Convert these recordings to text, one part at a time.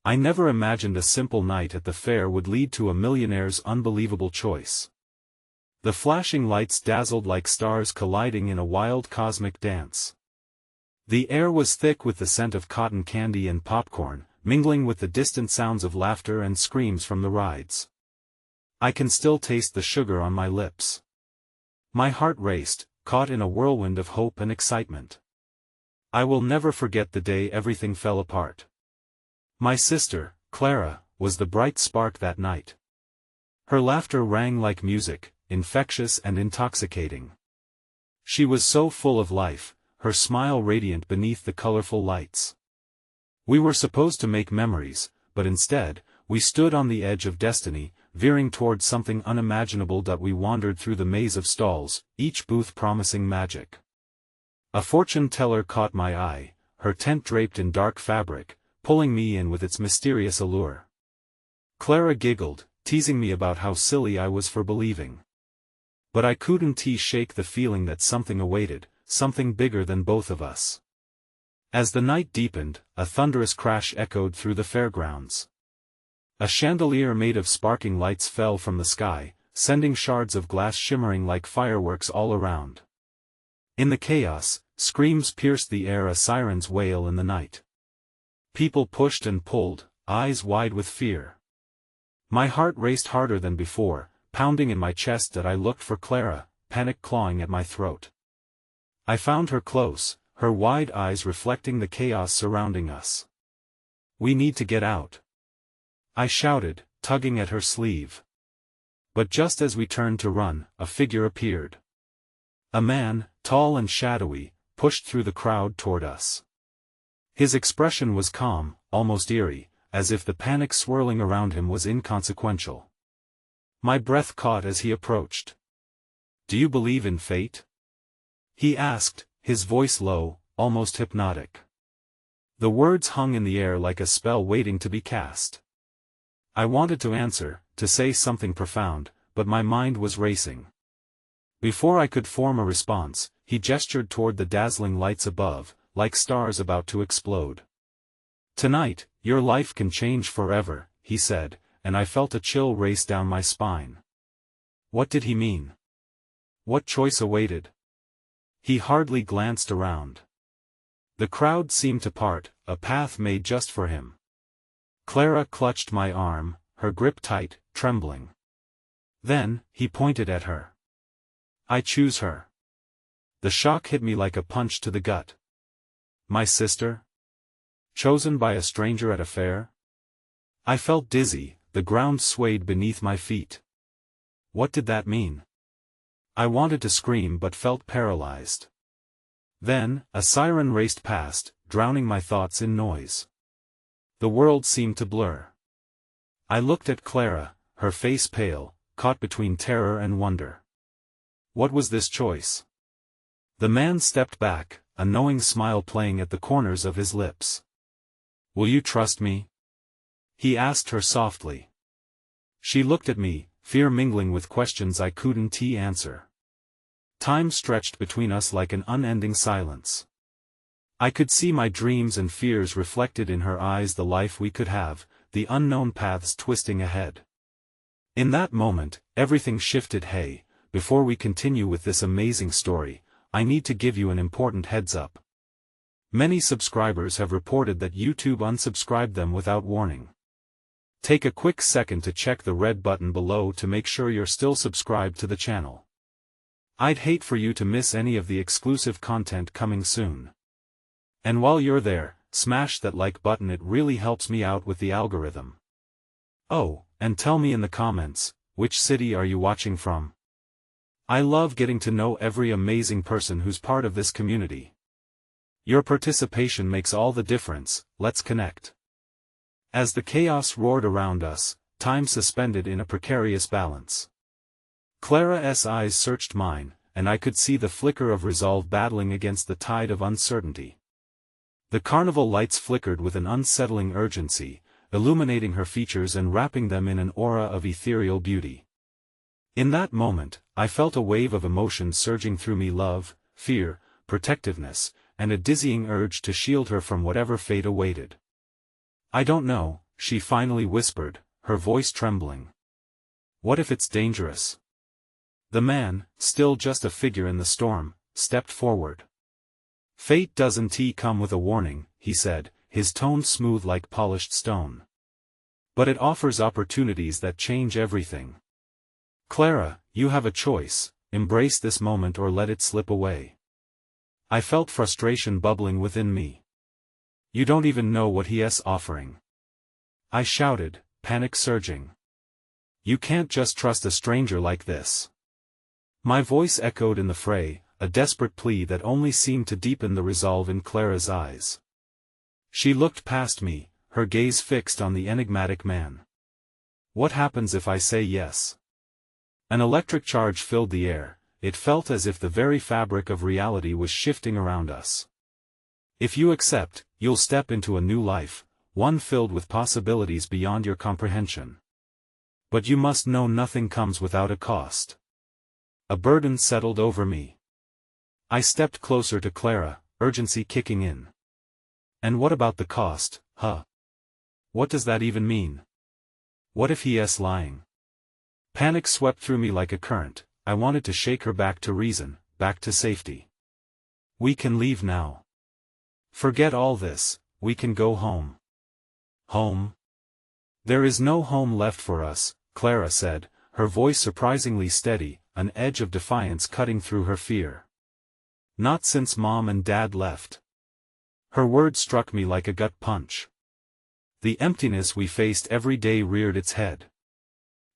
I never imagined a simple night at the fair would lead to a millionaire's unbelievable choice. The flashing lights dazzled like stars colliding in a wild cosmic dance. The air was thick with the scent of cotton candy and popcorn, mingling with the distant sounds of laughter and screams from the rides. I can still taste the sugar on my lips. My heart raced, caught in a whirlwind of hope and excitement. I will never forget the day everything fell apart. My sister, Clara, was the bright spark that night. Her laughter rang like music, infectious and intoxicating. She was so full of life, her smile radiant beneath the colorful lights. We were supposed to make memories, but instead, we stood on the edge of destiny, veering towards something unimaginable. We wandered through the maze of stalls, each booth promising magic. A fortune teller caught my eye, her tent draped in dark fabric, pulling me in with its mysterious allure. Clara giggled, teasing me about how silly I was for believing. But I couldn't shake the feeling that something awaited, something bigger than both of us. As the night deepened, a thunderous crash echoed through the fairgrounds. A chandelier made of sparking lights fell from the sky, sending shards of glass shimmering like fireworks all around. In the chaos, screams pierced the air, a siren's wail in the night. People pushed and pulled, eyes wide with fear. My heart raced harder than before, pounding in my chest. I looked for Clara, panic clawing at my throat. I found her close, her wide eyes reflecting the chaos surrounding us. "We need to get out," I shouted, tugging at her sleeve. But just as we turned to run, a figure appeared. A man, tall and shadowy, pushed through the crowd toward us. His expression was calm, almost eerie, as if the panic swirling around him was inconsequential. My breath caught as he approached. "Do you believe in fate?" he asked, his voice low, almost hypnotic. The words hung in the air like a spell waiting to be cast. I wanted to answer, to say something profound, but my mind was racing. Before I could form a response, he gestured toward the dazzling lights above, like stars about to explode. "Tonight, your life can change forever," he said, and I felt a chill race down my spine. What did he mean? What choice awaited? He hardly glanced around. The crowd seemed to part, a path made just for him. Clara clutched my arm, her grip tight, trembling. Then, he pointed at her. "I choose her." The shock hit me like a punch to the gut. My sister? Chosen by a stranger at a fair? I felt dizzy, the ground swayed beneath my feet. What did that mean? I wanted to scream but felt paralyzed. Then, a siren raced past, drowning my thoughts in noise. The world seemed to blur. I looked at Clara, her face pale, caught between terror and wonder. What was this choice? The man stepped back, a knowing smile playing at the corners of his lips. "Will you trust me?" he asked her softly. She looked at me, fear mingling with questions I couldn't answer. Time stretched between us like an unending silence. I could see my dreams and fears reflected in her eyes, the life we could have, the unknown paths twisting ahead. In that moment, everything shifted. Hey, before we continue with this amazing story, I need to give you an important heads up. Many subscribers have reported that YouTube unsubscribed them without warning. Take a quick second to check the red button below to make sure you're still subscribed to the channel. I'd hate for you to miss any of the exclusive content coming soon. And while you're there, smash that like button, it really helps me out with the algorithm. Oh, and tell me in the comments, which city are you watching from? I love getting to know every amazing person who's part of this community. Your participation makes all the difference. Let's connect. As the chaos roared around us, time suspended in a precarious balance. Clara's eyes searched mine, and I could see the flicker of resolve battling against the tide of uncertainty. The carnival lights flickered with an unsettling urgency, illuminating her features and wrapping them in an aura of ethereal beauty. In that moment, I felt a wave of emotion surging through me: love, fear, protectiveness, and a dizzying urge to shield her from whatever fate awaited. "I don't know," she finally whispered, her voice trembling. What if it's dangerous? The man, still just a figure in the storm, stepped forward. Fate doesn't come with a warning, he said, his tone smooth like polished stone. But it offers opportunities that change everything. Clara, you have a choice, embrace this moment or let it slip away. I felt frustration bubbling within me. You don't even know what he's offering. I shouted, panic surging. You can't just trust a stranger like this. My voice echoed in the fray, a desperate plea that only seemed to deepen the resolve in Clara's eyes. She looked past me, her gaze fixed on the enigmatic man. What happens if I say yes? An electric charge filled the air, it felt as if the very fabric of reality was shifting around us. If you accept, you'll step into a new life, one filled with possibilities beyond your comprehension. But you must know nothing comes without a cost. A burden settled over me. I stepped closer to Clara, urgency kicking in. And what about the cost, huh? What does that even mean? What if he's lying? Panic swept through me like a current. I wanted to shake her back to reason, back to safety. We can leave now. Forget all this, we can go home. Home? There is no home left for us, Clara said, her voice surprisingly steady, an edge of defiance cutting through her fear. Not since Mom and Dad left. Her words struck me like a gut punch. The emptiness we faced every day reared its head.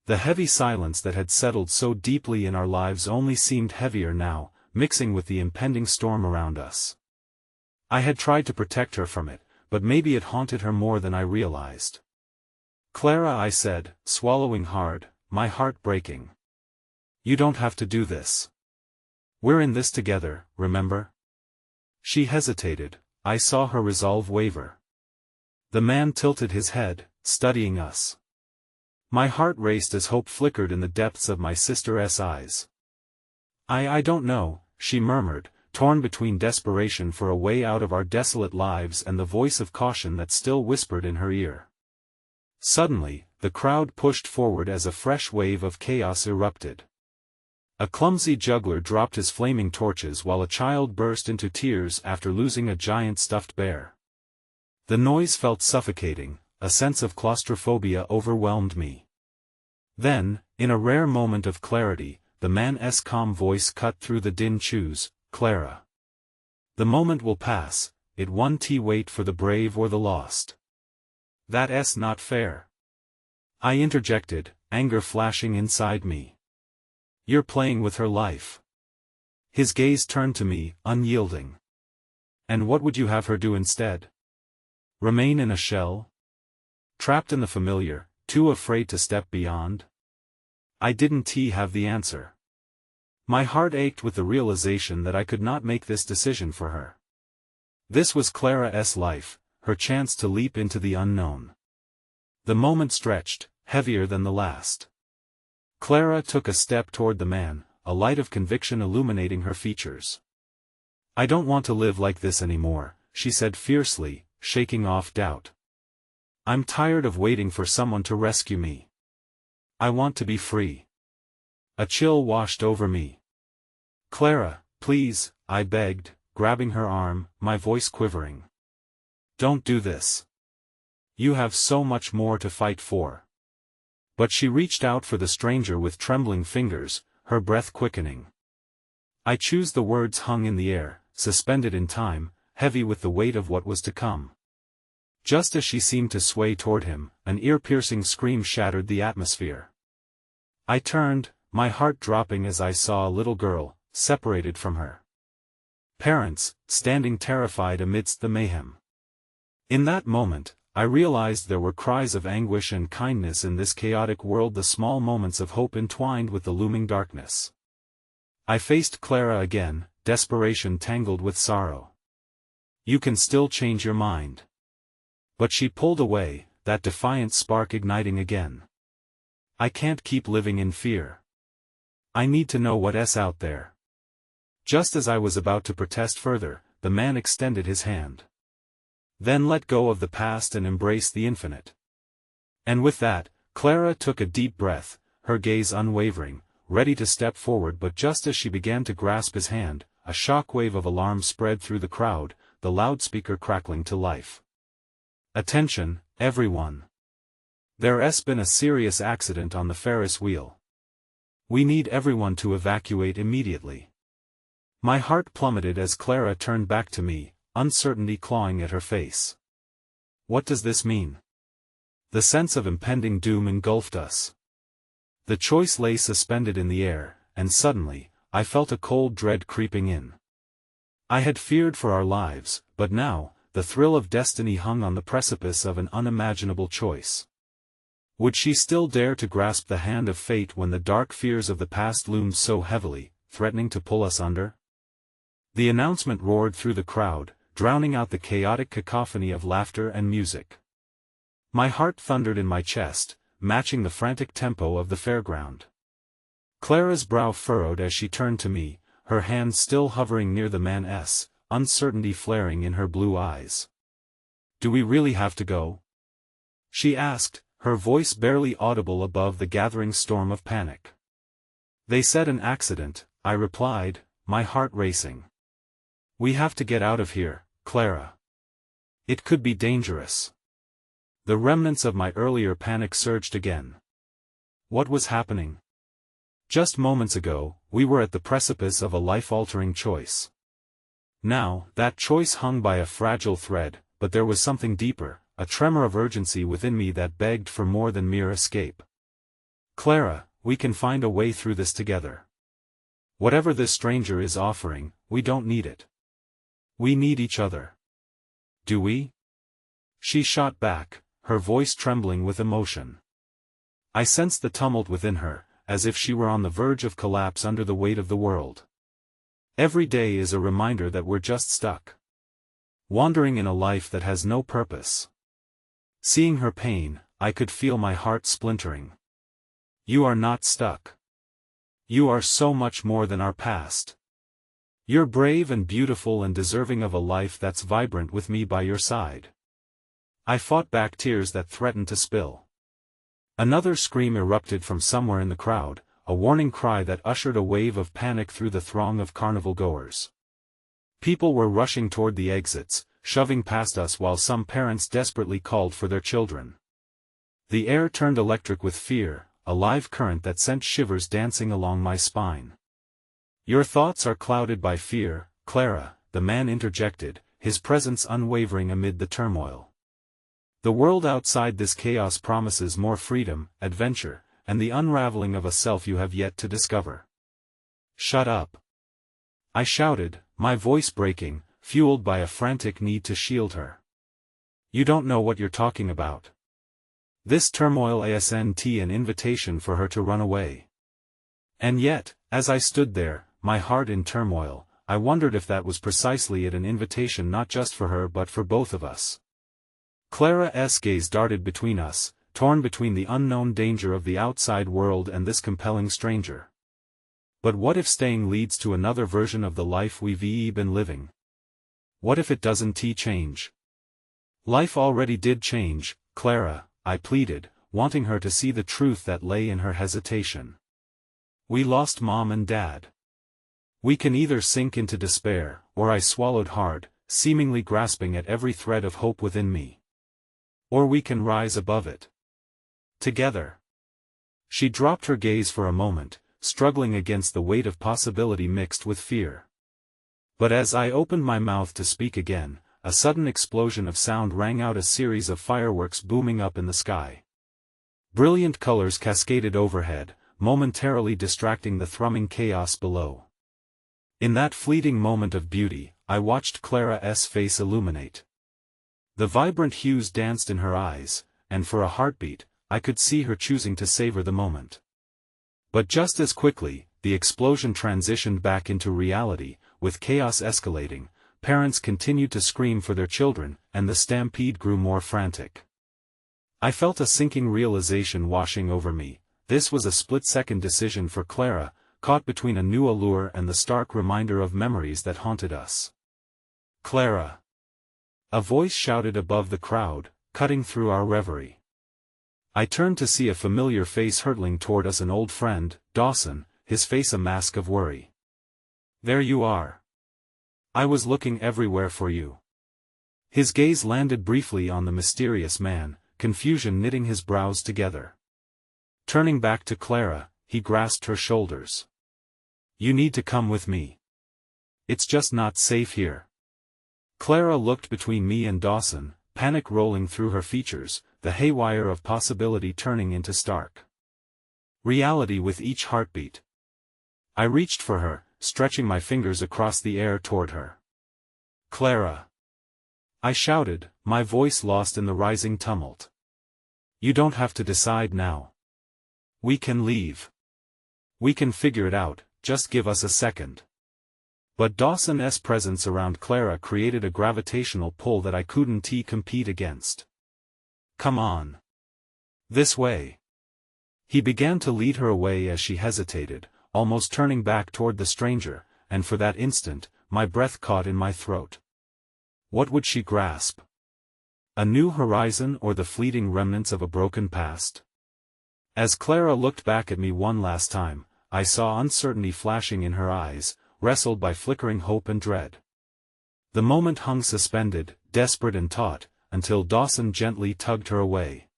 The heavy silence that had settled so deeply in our lives only seemed heavier now, mixing with the impending storm around us. I had tried to protect her from it, but maybe it haunted her more than I realized. Clara, I said, swallowing hard, my heart breaking. You don't have to do this. We're in this together, remember? She hesitated, I saw her resolve waver. The man tilted his head, studying us. My heart raced as hope flickered in the depths of my sister's eyes. I don't know, she murmured, torn between desperation for a way out of our desolate lives and the voice of caution that still whispered in her ear. Suddenly, the crowd pushed forward as a fresh wave of chaos erupted. A clumsy juggler dropped his flaming torches while a child burst into tears after losing a giant stuffed bear. The noise felt suffocating, a sense of claustrophobia overwhelmed me. Then, in a rare moment of clarity, the man's calm voice cut through the din. Choose, Clara. The moment will pass, it won't wait for the brave or the lost. That's not fair. I interjected, anger flashing inside me. You're playing with her life. His gaze turned to me, unyielding. And what would you have her do instead? Remain in a shell? Trapped in the familiar, too afraid to step beyond? I didn't have the answer. My heart ached with the realization that I could not make this decision for her. This was Clara's life, her chance to leap into the unknown. The moment stretched, heavier than the last. Clara took a step toward the man, a light of conviction illuminating her features. I don't want to live like this anymore, she said fiercely, shaking off doubt. I'm tired of waiting for someone to rescue me. I want to be free. A chill washed over me. Clara, please, I begged, grabbing her arm, my voice quivering. Don't do this. You have so much more to fight for. But she reached out for the stranger with trembling fingers, her breath quickening. I choose the words hung in the air, suspended in time, heavy with the weight of what was to come. Just as she seemed to sway toward him, an ear-piercing scream shattered the atmosphere. I turned, my heart dropping as I saw a little girl, separated from her parents, standing terrified amidst the mayhem. In that moment, I realized there were cries of anguish and kindness in this chaotic world, the small moments of hope entwined with the looming darkness. I faced Clara again, desperation tangled with sorrow. You can still change your mind. But she pulled away, that defiant spark igniting again. I can't keep living in fear. I need to know what's out there. Just as I was about to protest further, the man extended his hand. Then let go of the past and embrace the infinite. And with that, Clara took a deep breath, her gaze unwavering, ready to step forward, but just as she began to grasp his hand, a shockwave of alarm spread through the crowd, the loudspeaker crackling to life. "Attention, everyone. There's been a serious accident on the Ferris wheel. We need everyone to evacuate immediately." My heart plummeted as Clara turned back to me, uncertainty clawing at her face. What does this mean? The sense of impending doom engulfed us. The choice lay suspended in the air, and suddenly, I felt a cold dread creeping in. I had feared for our lives, but now, the thrill of destiny hung on the precipice of an unimaginable choice. Would she still dare to grasp the hand of fate when the dark fears of the past loomed so heavily, threatening to pull us under? The announcement roared through the crowd, drowning out the chaotic cacophony of laughter and music. My heart thundered in my chest, matching the frantic tempo of the fairground. Clara's brow furrowed as she turned to me, her hand still hovering near the man's, uncertainty flaring in her blue eyes. "Do we really have to go?" she asked, her voice barely audible above the gathering storm of panic. "They said an accident," I replied, my heart racing. "We have to get out of here, Clara. It could be dangerous." The remnants of my earlier panic surged again. What was happening? Just moments ago, we were at the precipice of a life-altering choice. Now, that choice hung by a fragile thread, but there was something deeper, a tremor of urgency within me that begged for more than mere escape. "Clara, we can find a way through this together. Whatever this stranger is offering, we don't need it. We need each other." "Do we?" she shot back, her voice trembling with emotion. I sensed the tumult within her, as if she were on the verge of collapse under the weight of the world. Every day is a reminder that we're just stuck, wandering in a life that has no purpose. Seeing her pain, I could feel my heart splintering. "You are not stuck. You are so much more than our past. You're brave and beautiful and deserving of a life that's vibrant with me by your side." I fought back tears that threatened to spill. Another scream erupted from somewhere in the crowd, a warning cry that ushered a wave of panic through the throng of carnival-goers. People were rushing toward the exits, shoving past us while some parents desperately called for their children. The air turned electric with fear, a live current that sent shivers dancing along my spine. "Your thoughts are clouded by fear, Clara," the man interjected, his presence unwavering amid the turmoil. "The world outside this chaos promises more freedom, adventure, and the unraveling of a self you have yet to discover." "Shut up!" I shouted, my voice breaking, fueled by a frantic need to shield her. "You don't know what you're talking about. This turmoil isn't an invitation for her to run away." And yet, as I stood there, my heart in turmoil, I wondered if that was precisely an invitation not just for her but for both of us. Clara's gaze darted between us, torn between the unknown danger of the outside world and this compelling stranger. But what if staying leads to another version of the life we've been living? What if it doesn't change? "Life already did change, Clara," I pleaded, wanting her to see the truth that lay in her hesitation. "We lost Mom and Dad. We can either sink into despair," or I swallowed hard, seemingly grasping at every thread of hope within me. "Or we can rise above it. Together." She dropped her gaze for a moment, struggling against the weight of possibility mixed with fear. But as I opened my mouth to speak again, a sudden explosion of sound rang out, a series of fireworks booming up in the sky. Brilliant colors cascaded overhead, momentarily distracting the thrumming chaos below. In that fleeting moment of beauty, I watched Clara's face illuminate. The vibrant hues danced in her eyes, and for a heartbeat, I could see her choosing to savor the moment. But just as quickly, the explosion transitioned back into reality, with chaos escalating. Parents continued to scream for their children, and the stampede grew more frantic. I felt a sinking realization washing over me. This was a split-second decision for Clara, caught between a new allure and the stark reminder of memories that haunted us. "Clara!" A voice shouted above the crowd, cutting through our reverie. I turned to see a familiar face hurtling toward us, an old friend, Dawson, his face a mask of worry. "There you are. I was looking everywhere for you." His gaze landed briefly on the mysterious man, confusion knitting his brows together. Turning back to Clara, he grasped her shoulders. "You need to come with me. It's just not safe here." Clara looked between me and Dawson, panic rolling through her features, the haywire of possibility turning into stark reality with each heartbeat. I reached for her, stretching my fingers across the air toward her. "Clara!" I shouted, my voice lost in the rising tumult. "You don't have to decide now. We can leave. We can figure it out, just give us a second." But Dawson's presence around Clara created a gravitational pull that I couldn't compete against. "Come on. This way." He began to lead her away as she hesitated, almost turning back toward the stranger, and for that instant, my breath caught in my throat. What would she grasp? A new horizon or the fleeting remnants of a broken past? As Clara looked back at me one last time, I saw uncertainty flashing in her eyes, wrestled by flickering hope and dread. The moment hung suspended, desperate and taut, until Dawson gently tugged her away.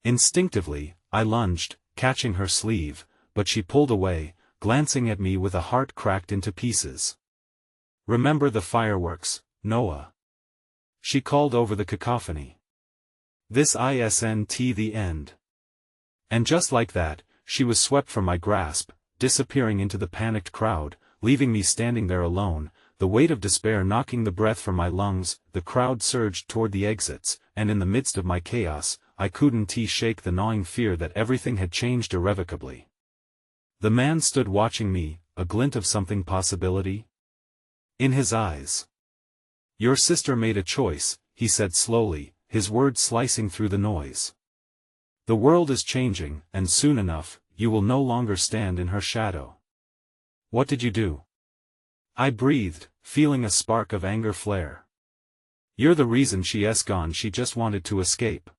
Instinctively, I lunged, catching her sleeve, but she pulled away, glancing at me with a heart cracked into pieces. "Remember the fireworks, Noah," she called over the cacophony. "This isn't the end." And just like that, she was swept from my grasp, disappearing into the panicked crowd, leaving me standing there alone, the weight of despair knocking the breath from my lungs. The crowd surged toward the exits, and in the midst of my chaos, I couldn't shake the gnawing fear that everything had changed irrevocably. The man stood watching me, a glint of something possibility in his eyes. "Your sister made a choice," he said slowly, his words slicing through the noise. "The world is changing, and soon enough, you will no longer stand in her shadow." "What did you do?" I breathed, feeling a spark of anger flare. "You're the reason she's gone. She just wanted to escape."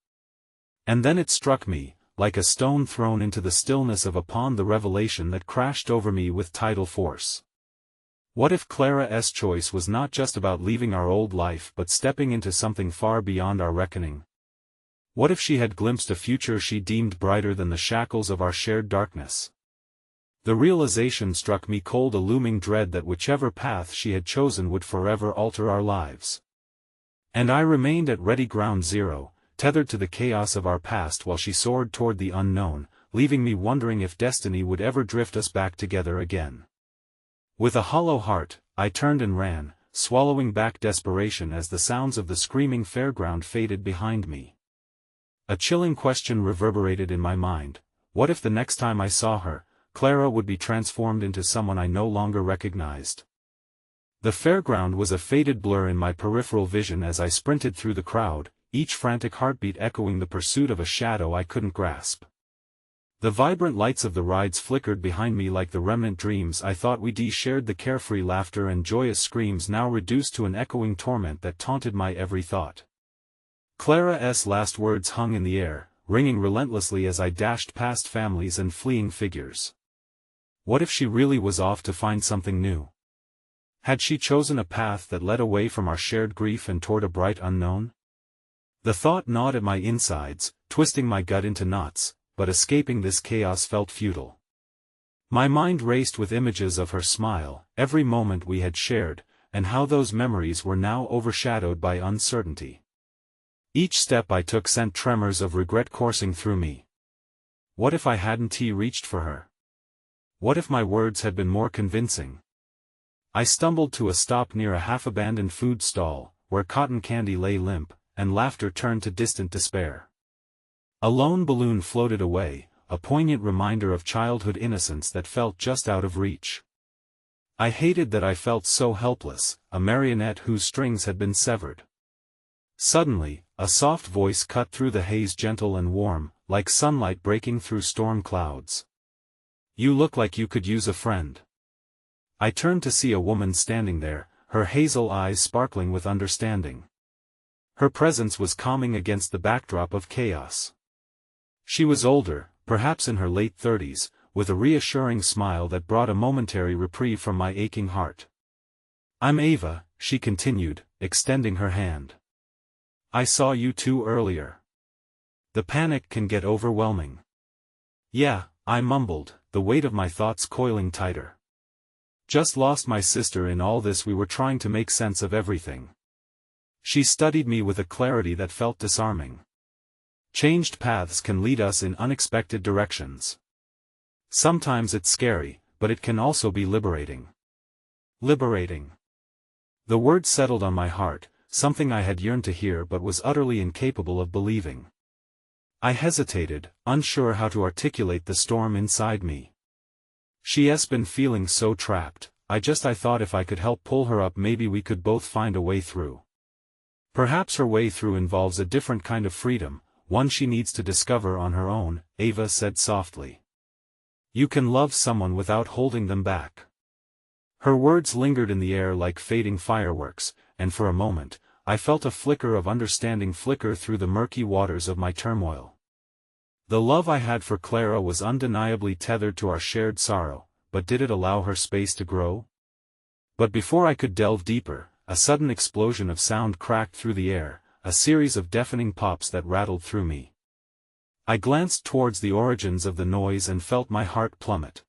And then it struck me, like a stone thrown into the stillness of a pond, the revelation that crashed over me with tidal force. What if Clara's choice was not just about leaving our old life but stepping into something far beyond our reckoning? What if she had glimpsed a future she deemed brighter than the shackles of our shared darkness? The realization struck me cold, a looming dread that whichever path she had chosen would forever alter our lives. And I remained at ready ground zero, tethered to the chaos of our past while she soared toward the unknown, leaving me wondering if destiny would ever drift us back together again. With a hollow heart, I turned and ran, swallowing back desperation as the sounds of the screaming fairground faded behind me. A chilling question reverberated in my mind: what if the next time I saw her, Clara would be transformed into someone I no longer recognized? The fairground was a faded blur in my peripheral vision as I sprinted through the crowd, each frantic heartbeat echoing the pursuit of a shadow I couldn't grasp. The vibrant lights of the rides flickered behind me like the remnant dreams I thought we'd shared, the carefree laughter and joyous screams now reduced to an echoing torment that taunted my every thought. Clara's last words hung in the air, ringing relentlessly as I dashed past families and fleeing figures. What if she really was off to find something new? Had she chosen a path that led away from our shared grief and toward a bright unknown? The thought gnawed at my insides, twisting my gut into knots, but escaping this chaos felt futile. My mind raced with images of her smile, every moment we had shared, and how those memories were now overshadowed by uncertainty. Each step I took sent tremors of regret coursing through me. What if I hadn't reached for her? What if my words had been more convincing? I stumbled to a stop near a half-abandoned food stall, where cotton candy lay limp, and laughter turned to distant despair. A lone balloon floated away, a poignant reminder of childhood innocence that felt just out of reach. I hated that I felt so helpless, a marionette whose strings had been severed. Suddenly, a soft voice cut through the haze, gentle and warm, like sunlight breaking through storm clouds. "You look like you could use a friend." I turned to see a woman standing there, her hazel eyes sparkling with understanding. Her presence was calming against the backdrop of chaos. She was older, perhaps in her late 30s, with a reassuring smile that brought a momentary reprieve from my aching heart. "I'm Ava," she continued, extending her hand. "I saw you two earlier. The panic can get overwhelming." "Yeah," I mumbled, the weight of my thoughts coiling tighter. "Just lost my sister in all this. We were trying to make sense of everything." She studied me with a clarity that felt disarming. Changed paths can lead us in unexpected directions. Sometimes it's scary, but it can also be liberating. Liberating. The word settled on my heart, something I had yearned to hear but was utterly incapable of believing. I hesitated, unsure how to articulate the storm inside me. "She's been feeling so trapped. I thought if I could help pull her up, maybe we could both find a way through." "Perhaps her way through involves a different kind of freedom, one she needs to discover on her own," Ava said softly. "You can love someone without holding them back." Her words lingered in the air like fading fireworks, and for a moment, I felt a flicker of understanding flicker through the murky waters of my turmoil. The love I had for Clara was undeniably tethered to our shared sorrow, but did it allow her space to grow? But before I could delve deeper, a sudden explosion of sound cracked through the air, a series of deafening pops that rattled through me. I glanced towards the origins of the noise and felt my heart plummet.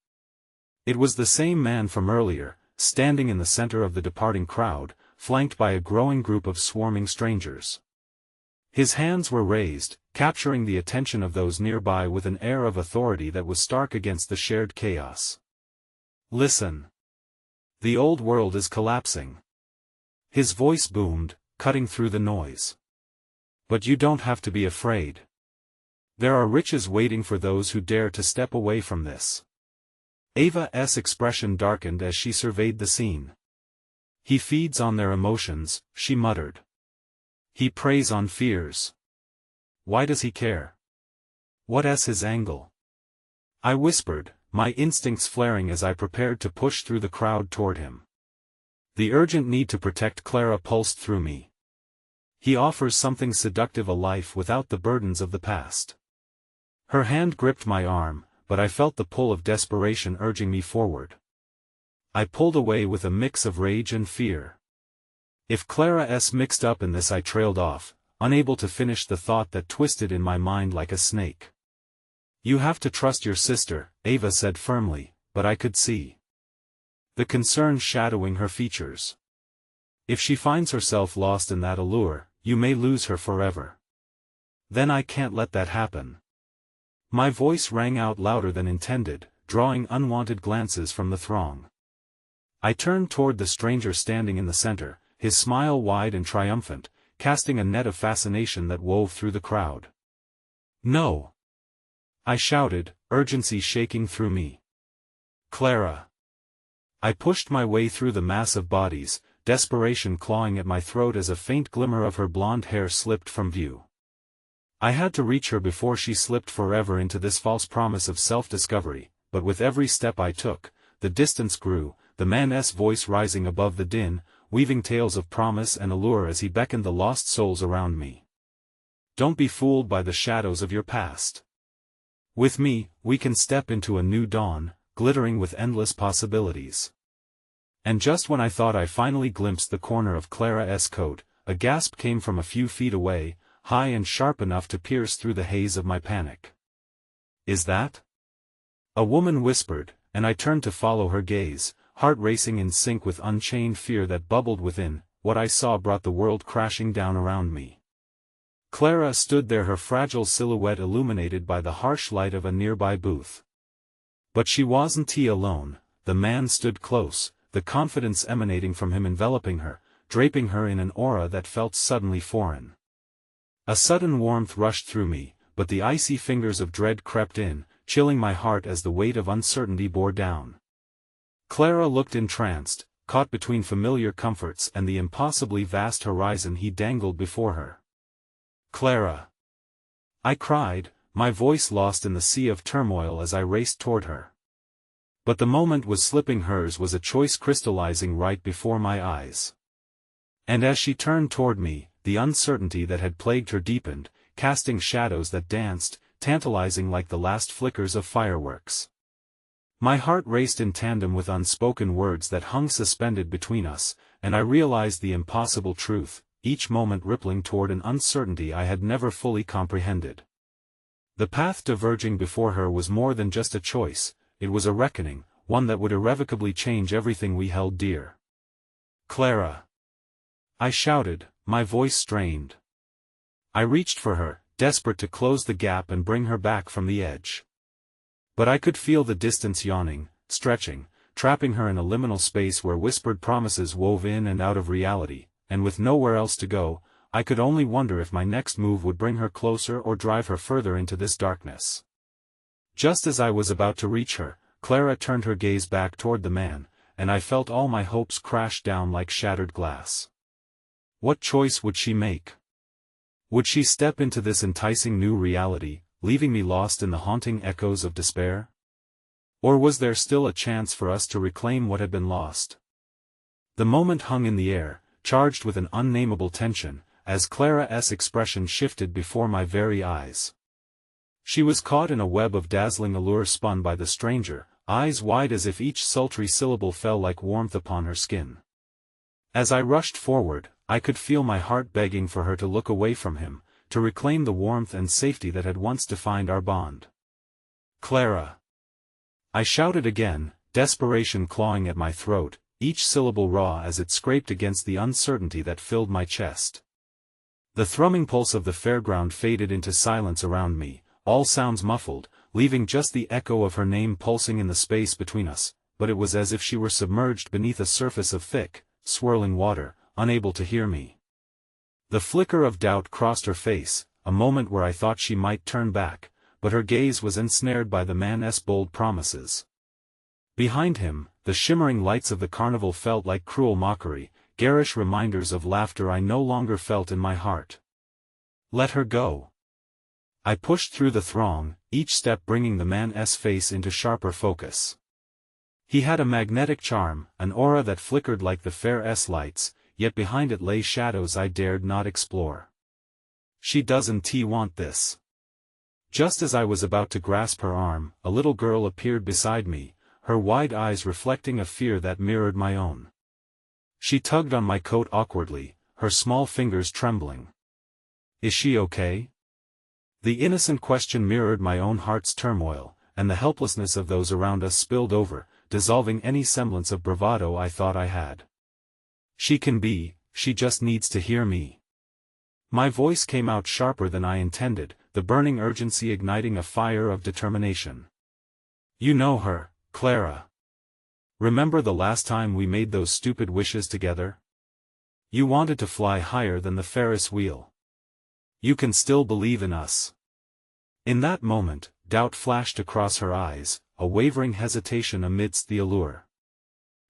It was the same man from earlier, standing in the center of the departing crowd, flanked by a growing group of swarming strangers. His hands were raised, capturing the attention of those nearby with an air of authority that was stark against the shared chaos. "Listen. The old world is collapsing." His voice boomed, cutting through the noise. "But you don't have to be afraid. There are riches waiting for those who dare to step away from this." Ava's expression darkened as she surveyed the scene. "He feeds on their emotions," she muttered. "He preys on fears. Why does he care? What's his angle?" I whispered, my instincts flaring as I prepared to push through the crowd toward him. The urgent need to protect Clara pulsed through me. "He offers something seductive, a life without the burdens of the past." Her hand gripped my arm, but I felt the pull of desperation urging me forward. I pulled away with a mix of rage and fear. If Clara's mixed up in this, I trailed off, unable to finish the thought that twisted in my mind like a snake. "You have to trust your sister," Ava said firmly, but I could see the concern shadowing her features. "If she finds herself lost in that allure, you may lose her forever." "Then I can't let that happen." My voice rang out louder than intended, drawing unwanted glances from the throng. I turned toward the stranger standing in the center, his smile wide and triumphant, casting a net of fascination that wove through the crowd. "No!" I shouted, urgency shaking through me. "Clara!" I pushed my way through the mass of bodies, desperation clawing at my throat as a faint glimmer of her blonde hair slipped from view. I had to reach her before she slipped forever into this false promise of self-discovery, but with every step I took, the distance grew, the man's voice rising above the din, weaving tales of promise and allure as he beckoned the lost souls around me. "Don't be fooled by the shadows of your past. With me, we can step into a new dawn, glittering with endless possibilities." And just when I thought I finally glimpsed the corner of Clara's coat, a gasp came from a few feet away, high and sharp enough to pierce through the haze of my panic. "Is that?" a woman whispered, and I turned to follow her gaze, heart racing in sync with unchained fear that bubbled within. What I saw brought the world crashing down around me. Clara stood there, her fragile silhouette illuminated by the harsh light of a nearby booth. But she wasn't alone. The man stood close, the confidence emanating from him enveloping her, draping her in an aura that felt suddenly foreign. A sudden warmth rushed through me, but the icy fingers of dread crept in, chilling my heart as the weight of uncertainty bore down. Clara looked entranced, caught between familiar comforts and the impossibly vast horizon he dangled before her. "Clara!" I cried, my voice lost in the sea of turmoil as I raced toward her. But the moment was slipping. Hers was a choice crystallizing right before my eyes. And as she turned toward me, the uncertainty that had plagued her deepened, casting shadows that danced, tantalizing like the last flickers of fireworks. My heart raced in tandem with unspoken words that hung suspended between us, and I realized the impossible truth, each moment rippling toward an uncertainty I had never fully comprehended. The path diverging before her was more than just a choice, it was a reckoning, one that would irrevocably change everything we held dear. "Clara!" I shouted, my voice strained. I reached for her, desperate to close the gap and bring her back from the edge. But I could feel the distance yawning, stretching, trapping her in a liminal space where whispered promises wove in and out of reality, and with nowhere else to go, I could only wonder if my next move would bring her closer or drive her further into this darkness. Just as I was about to reach her, Clara turned her gaze back toward the man, and I felt all my hopes crash down like shattered glass. What choice would she make? Would she step into this enticing new reality, leaving me lost in the haunting echoes of despair? Or was there still a chance for us to reclaim what had been lost? The moment hung in the air, charged with an unnameable tension, as Clara's expression shifted before my very eyes. She was caught in a web of dazzling allure spun by the stranger, eyes wide as if each sultry syllable fell like warmth upon her skin. As I rushed forward, I could feel my heart begging for her to look away from him, to reclaim the warmth and safety that had once defined our bond. "Clara!" I shouted again, desperation clawing at my throat, each syllable raw as it scraped against the uncertainty that filled my chest. The thrumming pulse of the fairground faded into silence around me, all sounds muffled, leaving just the echo of her name pulsing in the space between us, but it was as if she were submerged beneath a surface of thick, swirling water, unable to hear me. The flicker of doubt crossed her face, a moment where I thought she might turn back, but her gaze was ensnared by the man's bold promises. Behind him, the shimmering lights of the carnival felt like cruel mockery, garish reminders of laughter I no longer felt in my heart. Let her go. I pushed through the throng, each step bringing the man's face into sharper focus. He had a magnetic charm, an aura that flickered like the fair's lights, yet behind it lay shadows I dared not explore. "She doesn't want this." Just as I was about to grasp her arm, a little girl appeared beside me, her wide eyes reflecting a fear that mirrored my own. She tugged on my coat awkwardly, her small fingers trembling. "Is she okay?" The innocent question mirrored my own heart's turmoil, and the helplessness of those around us spilled over, dissolving any semblance of bravado I thought I had. "She can be, she just needs to hear me." My voice came out sharper than I intended, the burning urgency igniting a fire of determination. "You know her, Clara. Remember the last time we made those stupid wishes together? You wanted to fly higher than the Ferris wheel. You can still believe in us." In that moment, doubt flashed across her eyes, a wavering hesitation amidst the allure.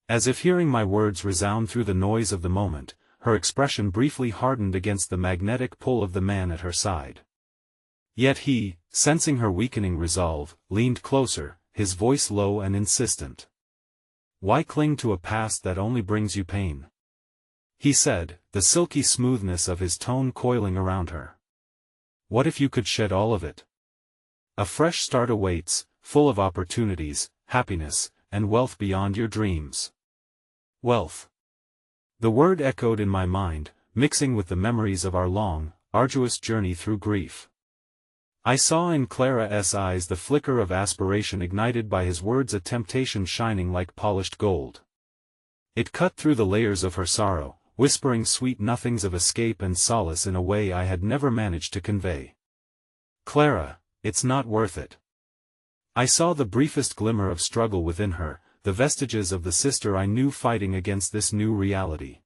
As if hearing my words resound through the noise of the moment, her expression briefly hardened against the magnetic pull of the man at her side. Yet he, sensing her weakening resolve, leaned closer, his voice low and insistent. "Why cling to a past that only brings you pain?" he said, the silky smoothness of his tone coiling around her. "What if you could shed all of it? A fresh start awaits, full of opportunities, happiness, and wealth beyond your dreams." Wealth. The word echoed in my mind, mixing with the memories of our long, arduous journey through grief. I saw in Clara's eyes the flicker of aspiration ignited by his words, a temptation shining like polished gold. It cut through the layers of her sorrow, whispering sweet nothings of escape and solace in a way I had never managed to convey. "Clara, it's not worth it." I saw the briefest glimmer of struggle within her, the vestiges of the sister I knew fighting against this new reality.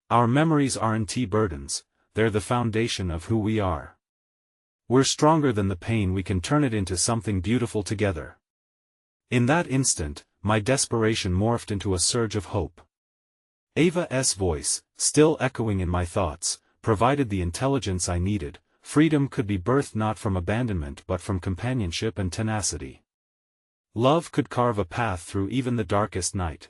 "Our memories aren't burdens, they're the foundation of who we are. We're stronger than the pain, we can turn it into something beautiful together." In that instant, my desperation morphed into a surge of hope. Ava's voice, still echoing in my thoughts, provided the intelligence I needed. Freedom could be birthed not from abandonment but from companionship and tenacity. Love could carve a path through even the darkest night.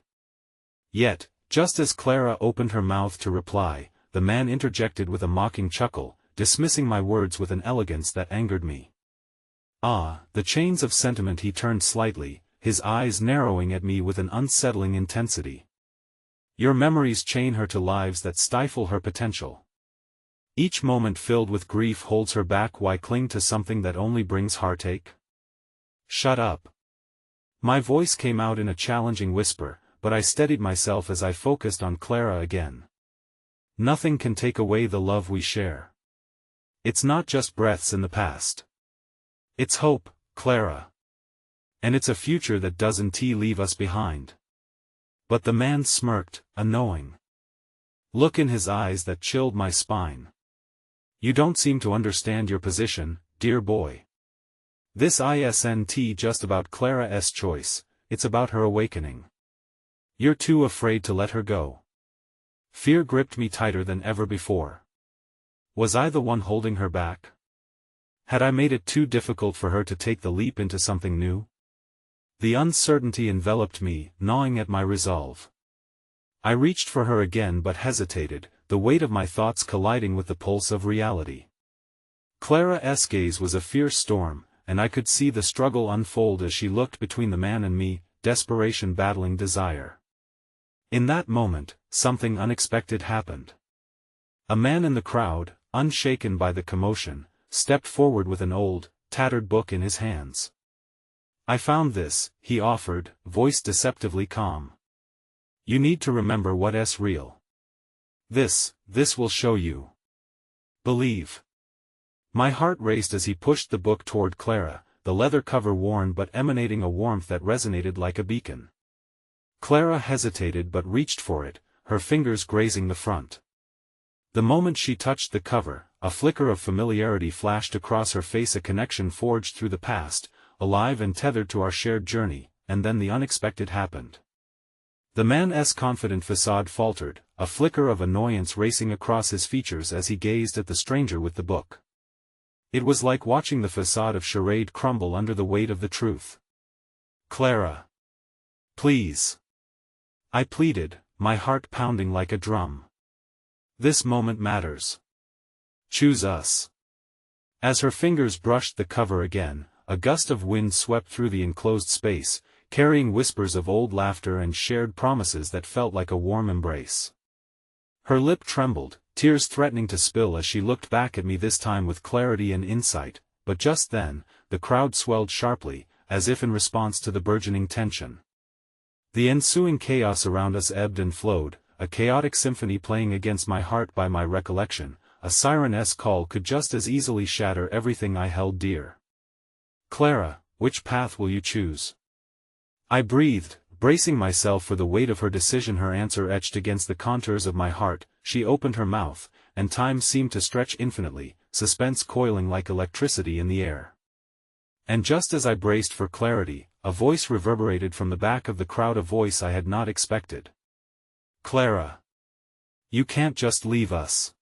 Yet, just as Clara opened her mouth to reply, the man interjected with a mocking chuckle, dismissing my words with an elegance that angered me. Ah, the chains of sentiment. He turned slightly, his eyes narrowing at me with an unsettling intensity. Your memories chain her to lives that stifle her potential. Each moment filled with grief holds her back. Why cling to something that only brings heartache? Shut up. My voice came out in a challenging whisper, but I steadied myself as I focused on Clara again. Nothing can take away the love we share. It's not just breaths in the past. It's hope, Clara. And it's a future that doesn't leave us behind. But the man smirked, a knowing look in his eyes that chilled my spine. You don't seem to understand your position, dear boy. This isn't just about Clara's choice, it's about her awakening. You're too afraid to let her go. Fear gripped me tighter than ever before. Was I the one holding her back? Had I made it too difficult for her to take the leap into something new? The uncertainty enveloped me, gnawing at my resolve. I reached for her again but hesitated, the weight of my thoughts colliding with the pulse of reality. Clara's gaze was a fierce storm, and I could see the struggle unfold as she looked between the man and me, desperation battling desire. In that moment, something unexpected happened. A man in the crowd, unshaken by the commotion, stepped forward with an old, tattered book in his hands. I found this, he offered, voice deceptively calm. You need to remember what's real. This will show you. Believe. My heart raced as he pushed the book toward Clara, the leather cover worn but emanating a warmth that resonated like a beacon. Clara hesitated but reached for it, her fingers grazing the front. The moment she touched the cover, a flicker of familiarity flashed across her face, a connection forged through the past, alive and tethered to our shared journey, and then the unexpected happened. The man's confident facade faltered, a flicker of annoyance racing across his features as he gazed at the stranger with the book. It was like watching the facade of charade crumble under the weight of the truth. Clara. Please. I pleaded, my heart pounding like a drum. This moment matters. Choose us. As her fingers brushed the cover again, a gust of wind swept through the enclosed space, carrying whispers of old laughter and shared promises that felt like a warm embrace. Her lip trembled, tears threatening to spill as she looked back at me, this time with clarity and insight, but just then, the crowd swelled sharply, as if in response to the burgeoning tension. The ensuing chaos around us ebbed and flowed, a chaotic symphony playing against my heart. By my recollection, a siren's call could just as easily shatter everything I held dear. Clara, which path will you choose? I breathed, bracing myself for the weight of her decision. Her answer etched against the contours of my heart. She opened her mouth, and time seemed to stretch infinitely, suspense coiling like electricity in the air. And just as I braced for clarity, a voice reverberated from the back of the crowd, a voice I had not expected. Clara. You can't just leave us.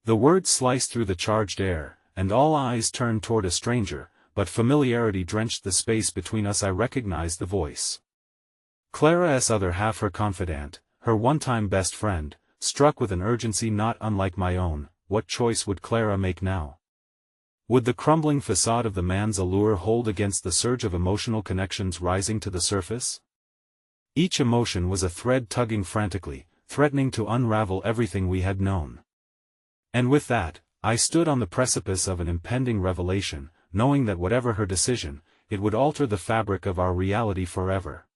The words sliced through the charged air, and all eyes turned toward a stranger, but familiarity drenched the space between us. I recognized the voice. Clara's other half, her confidant, her one-time best friend, struck with an urgency not unlike my own. What choice would Clara make now? Would the crumbling facade of the man's allure hold against the surge of emotional connections rising to the surface? Each emotion was a thread tugging frantically, threatening to unravel everything we had known. And with that, I stood on the precipice of an impending revelation, knowing that whatever her decision, it would alter the fabric of our reality forever.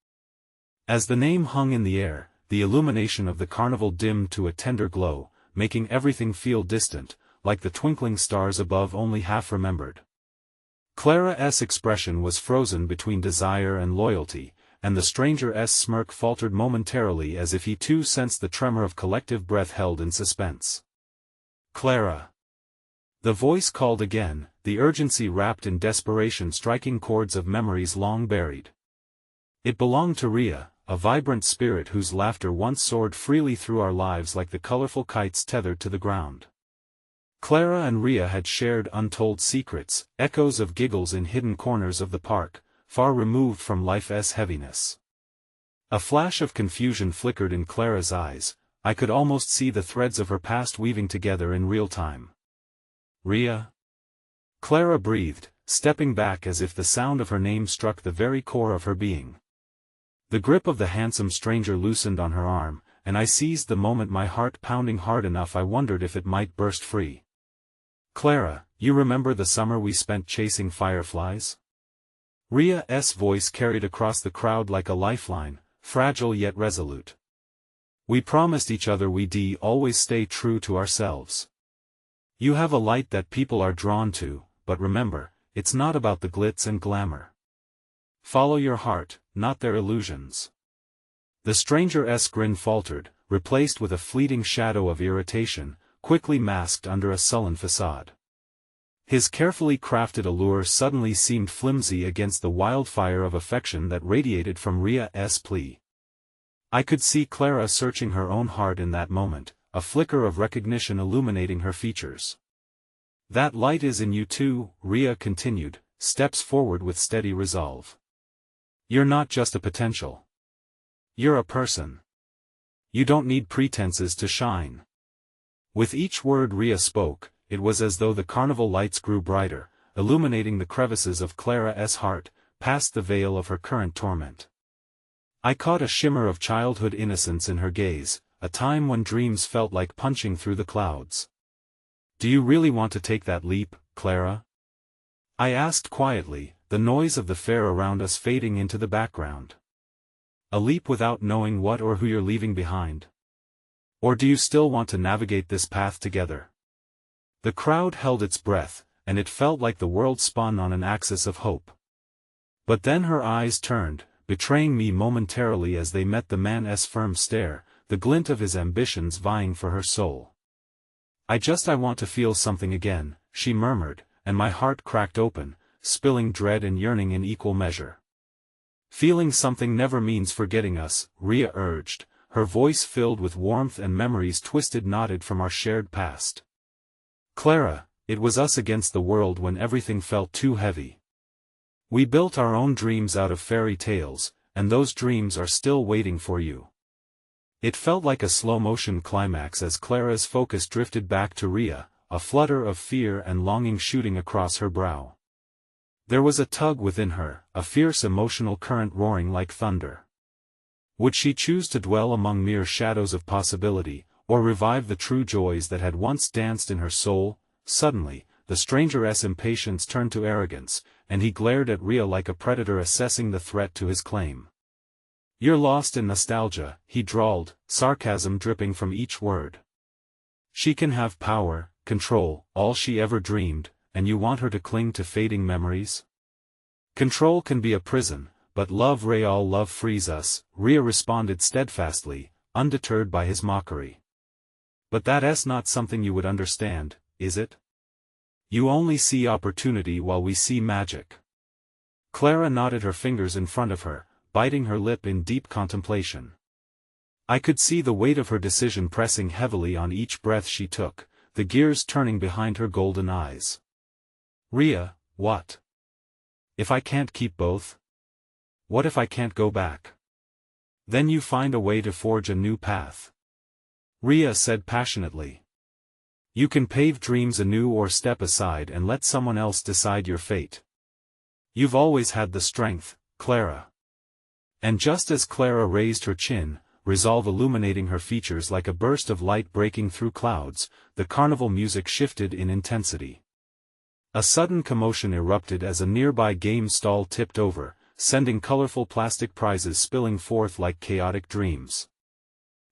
As the name hung in the air, the illumination of the carnival dimmed to a tender glow, making everything feel distant, like the twinkling stars above only half remembered. Clara's expression was frozen between desire and loyalty, and the stranger's smirk faltered momentarily, as if he too sensed the tremor of collective breath held in suspense. Clara. The voice called again, the urgency wrapped in desperation striking chords of memories long buried. It belonged to Rhea, a vibrant spirit whose laughter once soared freely through our lives like the colorful kites tethered to the ground. Clara and Rhea had shared untold secrets, echoes of giggles in hidden corners of the park, far removed from life's heaviness. A flash of confusion flickered in Clara's eyes. I could almost see the threads of her past weaving together in real time. Rhea? Clara breathed, stepping back as if the sound of her name struck the very core of her being. The grip of the handsome stranger loosened on her arm, and I seized the moment, my heart pounding hard enough I wondered if it might burst free. "Clara, you remember the summer we spent chasing fireflies?" Ria's voice carried across the crowd like a lifeline, fragile yet resolute. "We promised each other we'd always stay true to ourselves. You have a light that people are drawn to, but remember, it's not about the glitz and glamour. Follow your heart, not their illusions." The stranger's grin faltered, replaced with a fleeting shadow of irritation, quickly masked under a sullen facade. His carefully crafted allure suddenly seemed flimsy against the wildfire of affection that radiated from Ria's plea. I could see Clara searching her own heart in that moment, a flicker of recognition illuminating her features. "That light is in you too," Ria continued, steps forward with steady resolve. "You're not just a potential. You're a person. You don't need pretenses to shine." With each word Ria spoke, it was as though the carnival lights grew brighter, illuminating the crevices of Clara's heart, past the veil of her current torment. I caught a shimmer of childhood innocence in her gaze, a time when dreams felt like punching through the clouds. "Do you really want to take that leap, Clara?" I asked quietly, the noise of the fair around us fading into the background. "A leap without knowing what or who you're leaving behind? Or do you still want to navigate this path together?" The crowd held its breath, and it felt like the world spun on an axis of hope. But then her eyes turned, betraying me momentarily as they met the man's firm stare, the glint of his ambitions vying for her soul. I want to feel something again," she murmured, and my heart cracked open, spilling dread and yearning in equal measure. "Feeling something never means forgetting us," Ria urged, her voice filled with warmth and memories twisted knotted from our shared past. "Clara, it was us against the world when everything felt too heavy. We built our own dreams out of fairy tales, and those dreams are still waiting for you." It felt like a slow-motion climax as Clara's focus drifted back to Ria, a flutter of fear and longing shooting across her brow. There was a tug within her, a fierce emotional current roaring like thunder. Would she choose to dwell among mere shadows of possibility, or revive the true joys that had once danced in her soul? Suddenly, the stranger's impatience turned to arrogance, and he glared at Ria like a predator assessing the threat to his claim. "You're lost in nostalgia," he drawled, sarcasm dripping from each word. "She can have power, control, all she ever dreamed, and you want her to cling to fading memories? Control can be a prison, but real love frees us," Ria responded steadfastly, undeterred by his mockery. "But that's not something you would understand, is it? You only see opportunity while we see magic." Clara knotted her fingers in front of her, biting her lip in deep contemplation. I could see the weight of her decision pressing heavily on each breath she took, the gears turning behind her golden eyes. "Ria, what? If I can't keep both? What if I can't go back?" "Then you find a way to forge a new path," Ria said passionately. "You can pave dreams anew or step aside and let someone else decide your fate. You've always had the strength, Clara." And just as Clara raised her chin, resolve illuminating her features like a burst of light breaking through clouds, the carnival music shifted in intensity. A sudden commotion erupted as a nearby game stall tipped over, sending colorful plastic prizes spilling forth like chaotic dreams.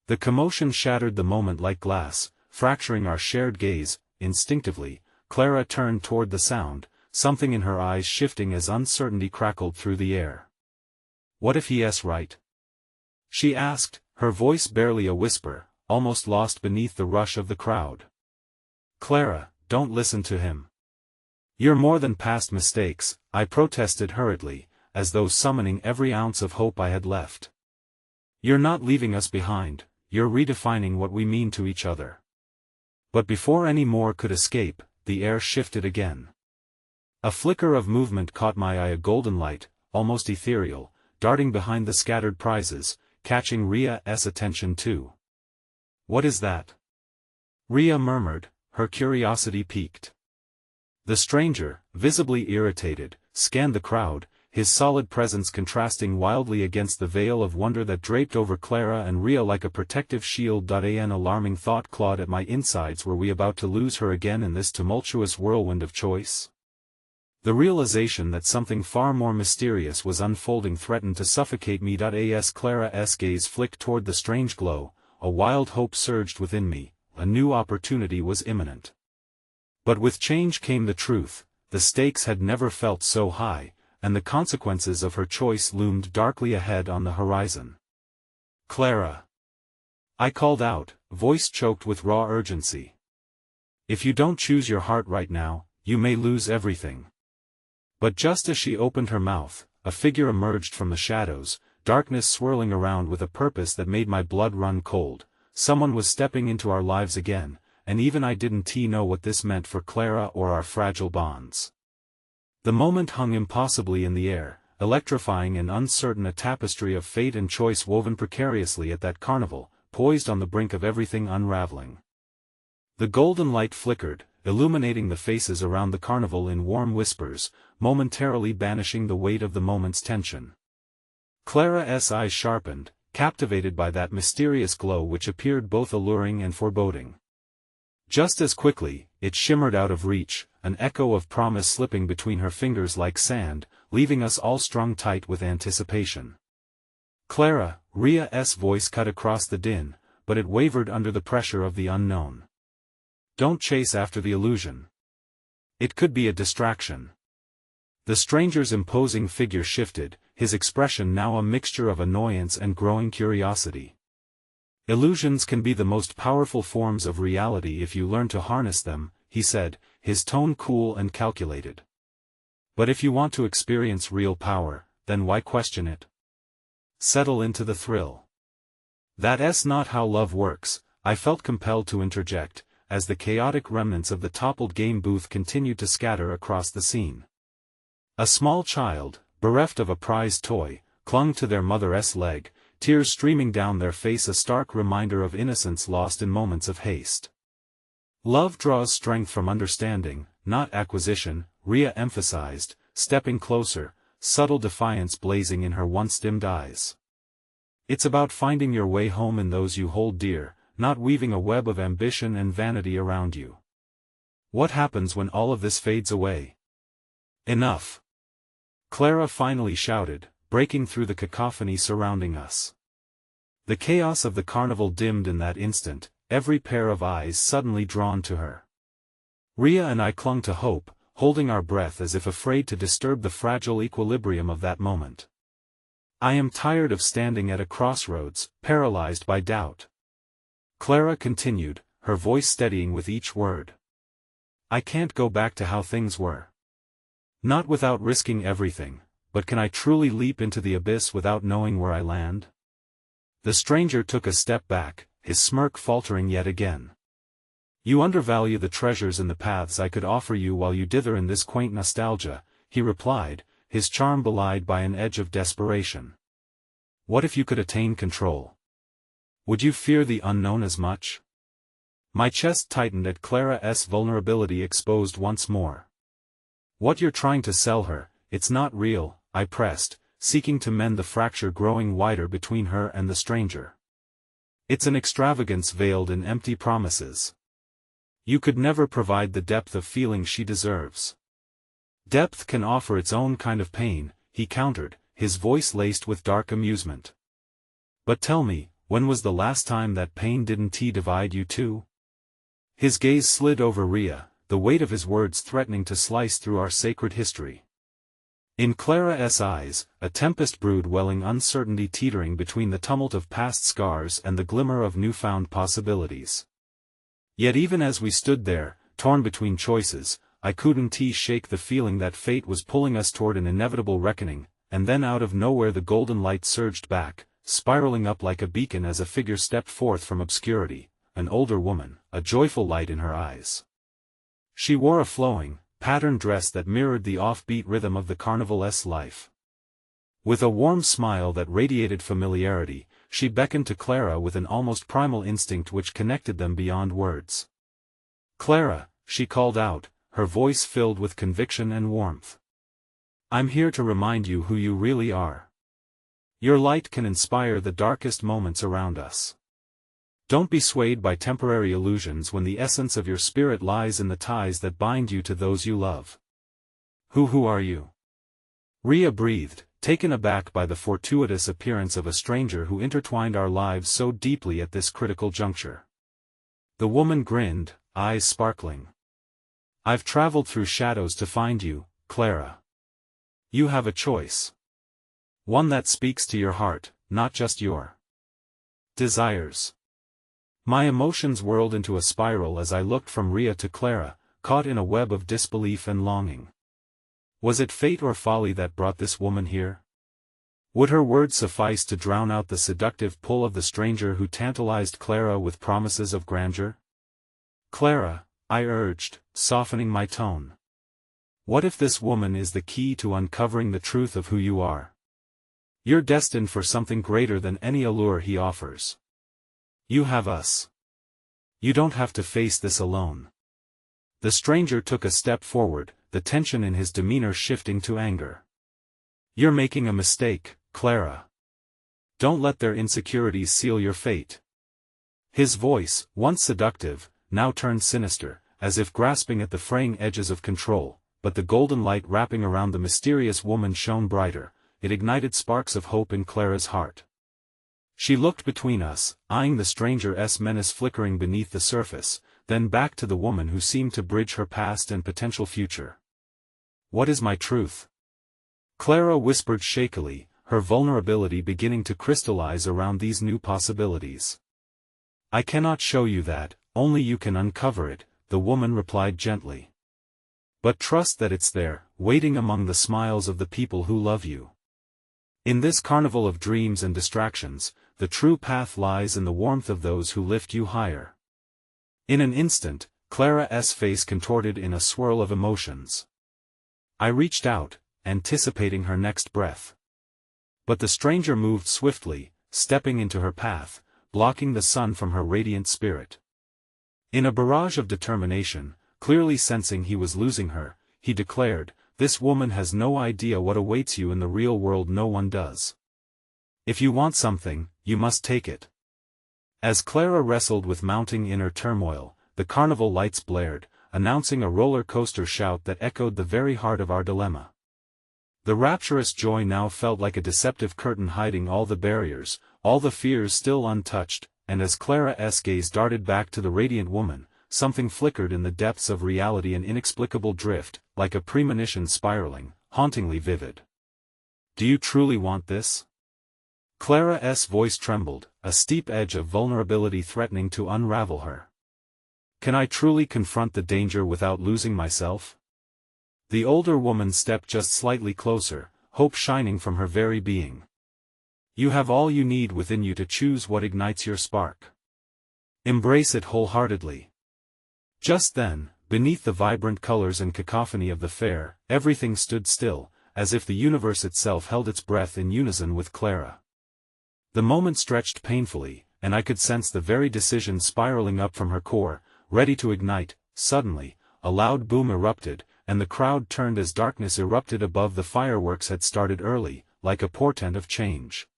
The commotion shattered the moment like glass, fracturing our shared gaze. Instinctively, Clara turned toward the sound, something in her eyes shifting as uncertainty crackled through the air. "What if he's right?" she asked, her voice barely a whisper, almost lost beneath the rush of the crowd. "Clara, don't listen to him. You're more than past mistakes," I protested hurriedly, as though summoning every ounce of hope I had left. "You're not leaving us behind, you're redefining what we mean to each other." But before any more could escape, the air shifted again. A flicker of movement caught my eye, a golden light, almost ethereal, darting behind the scattered prizes, catching Ria's attention too. "What is that?" Ria murmured, her curiosity piqued. The stranger, visibly irritated, scanned the crowd, his solid presence contrasting wildly against the veil of wonder that draped over Clara and Rhea like a protective shield. An alarming thought clawed at my insides. Were we about to lose her again in this tumultuous whirlwind of choice? The realization that something far more mysterious was unfolding threatened to suffocate me. As Clara's gaze flicked toward the strange glow, a wild hope surged within me. A new opportunity was imminent. But with change came the truth. The stakes had never felt so high, and the consequences of her choice loomed darkly ahead on the horizon. Clara! I called out, voice choked with raw urgency. If you don't choose your heart right now, you may lose everything. But just as she opened her mouth, a figure emerged from the shadows, darkness swirling around with a purpose that made my blood run cold. Someone was stepping into our lives again, and even I didn't know what this meant for Clara or our fragile bonds. The moment hung impossibly in the air, electrifying and uncertain, a tapestry of fate and choice woven precariously at that carnival, poised on the brink of everything unraveling. The golden light flickered, illuminating the faces around the carnival in warm whispers, momentarily banishing the weight of the moment's tension. Clara's eyes sharpened, captivated by that mysterious glow which appeared both alluring and foreboding. Just as quickly, it shimmered out of reach, an echo of promise slipping between her fingers like sand, leaving us all strung tight with anticipation. Clara, Rhea's voice cut across the din, but it wavered under the pressure of the unknown. Don't chase after the illusion. It could be a distraction. The stranger's imposing figure shifted, his expression now a mixture of annoyance and growing curiosity. Illusions can be the most powerful forms of reality if you learn to harness them, he said, his tone cool and calculated. But if you want to experience real power, then why question it? Settle into the thrill. That's not how love works, I felt compelled to interject, as the chaotic remnants of the toppled game booth continued to scatter across the scene. A small child, bereft of a prized toy, clung to their mother's leg, tears streaming down their face, a stark reminder of innocence lost in moments of haste. Love draws strength from understanding, not acquisition, Rhea emphasized, stepping closer, subtle defiance blazing in her once dimmed eyes. It's about finding your way home in those you hold dear, not weaving a web of ambition and vanity around you. What happens when all of this fades away? Enough! Clara finally shouted, breaking through the cacophony surrounding us. The chaos of the carnival dimmed in that instant, every pair of eyes suddenly drawn to her. Rhea and I clung to hope, holding our breath as if afraid to disturb the fragile equilibrium of that moment. I am tired of standing at a crossroads, paralyzed by doubt. Clara continued, her voice steadying with each word. I can't go back to how things were. Not without risking everything, but can I truly leap into the abyss without knowing where I land? The stranger took a step back, his smirk faltering yet again. You undervalue the treasures and the paths I could offer you while you dither in this quaint nostalgia, he replied, his charm belied by an edge of desperation. What if you could attain control? Would you fear the unknown as much? My chest tightened at Clara's vulnerability exposed once more. What you're trying to sell her, it's not real, I pressed, seeking to mend the fracture growing wider between her and the stranger. It's an extravagance veiled in empty promises. You could never provide the depth of feeling she deserves. Depth can offer its own kind of pain, he countered, his voice laced with dark amusement. But tell me, when was the last time that pain didn't divide you two? His gaze slid over Rhea, the weight of his words threatening to slice through our sacred history. In Clara's eyes, a tempest brewed, welling uncertainty teetering between the tumult of past scars and the glimmer of newfound possibilities. Yet even as we stood there, torn between choices, I couldn't shake the feeling that fate was pulling us toward an inevitable reckoning, and then out of nowhere the golden light surged back, spiraling up like a beacon as a figure stepped forth from obscurity, an older woman, a joyful light in her eyes. She wore a flowing, patterned dress that mirrored the offbeat rhythm of the carnival's life. With a warm smile that radiated familiarity, she beckoned to Clara with an almost primal instinct which connected them beyond words. Clara, she called out, her voice filled with conviction and warmth. I'm here to remind you who you really are. Your light can inspire the darkest moments around us. Don't be swayed by temporary illusions when the essence of your spirit lies in the ties that bind you to those you love. Who are you? Rhea breathed, taken aback by the fortuitous appearance of a stranger who intertwined our lives so deeply at this critical juncture. The woman grinned, eyes sparkling. I've traveled through shadows to find you, Clara. You have a choice. One that speaks to your heart, not just your desires. My emotions whirled into a spiral as I looked from Rhea to Clara, caught in a web of disbelief and longing. Was it fate or folly that brought this woman here? Would her words suffice to drown out the seductive pull of the stranger who tantalized Clara with promises of grandeur? Clara, I urged, softening my tone. What if this woman is the key to uncovering the truth of who you are? You're destined for something greater than any allure he offers. You have us. You don't have to face this alone. The stranger took a step forward, the tension in his demeanor shifting to anger. You're making a mistake, Clara. Don't let their insecurities seal your fate. His voice, once seductive, now turned sinister, as if grasping at the fraying edges of control, but the golden light wrapping around the mysterious woman shone brighter. It ignited sparks of hope in Clara's heart. She looked between us, eyeing the stranger's menace flickering beneath the surface, then back to the woman who seemed to bridge her past and potential future. What is my truth? Clara whispered shakily, her vulnerability beginning to crystallize around these new possibilities. I cannot show you that, only you can uncover it, the woman replied gently. But trust that it's there, waiting among the smiles of the people who love you. In this carnival of dreams and distractions, the true path lies in the warmth of those who lift you higher. In an instant, Clara's face contorted in a swirl of emotions. I reached out, anticipating her next breath. But the stranger moved swiftly, stepping into her path, blocking the sun from her radiant spirit. In a barrage of determination, clearly sensing he was losing her, he declared, "This woman has no idea what awaits you in the real world. No one does. If you want something, you must take it." As Clara wrestled with mounting inner turmoil, the carnival lights blared, announcing a roller coaster shout that echoed the very heart of our dilemma. The rapturous joy now felt like a deceptive curtain hiding all the barriers, all the fears still untouched, and as Clara's gaze darted back to the radiant woman, something flickered in the depths of reality, an inexplicable drift, like a premonition spiraling, hauntingly vivid. Do you truly want this? Clara's voice trembled, a steep edge of vulnerability threatening to unravel her. Can I truly confront the danger without losing myself? The older woman stepped just slightly closer, hope shining from her very being. You have all you need within you to choose what ignites your spark. Embrace it wholeheartedly. Just then, beneath the vibrant colors and cacophony of the fair, everything stood still, as if the universe itself held its breath in unison with Clara. The moment stretched painfully, and I could sense the very decision spiraling up from her core, ready to ignite. Suddenly, a loud boom erupted, and the crowd turned as darkness erupted above. The fireworks had started early, like a portent of change.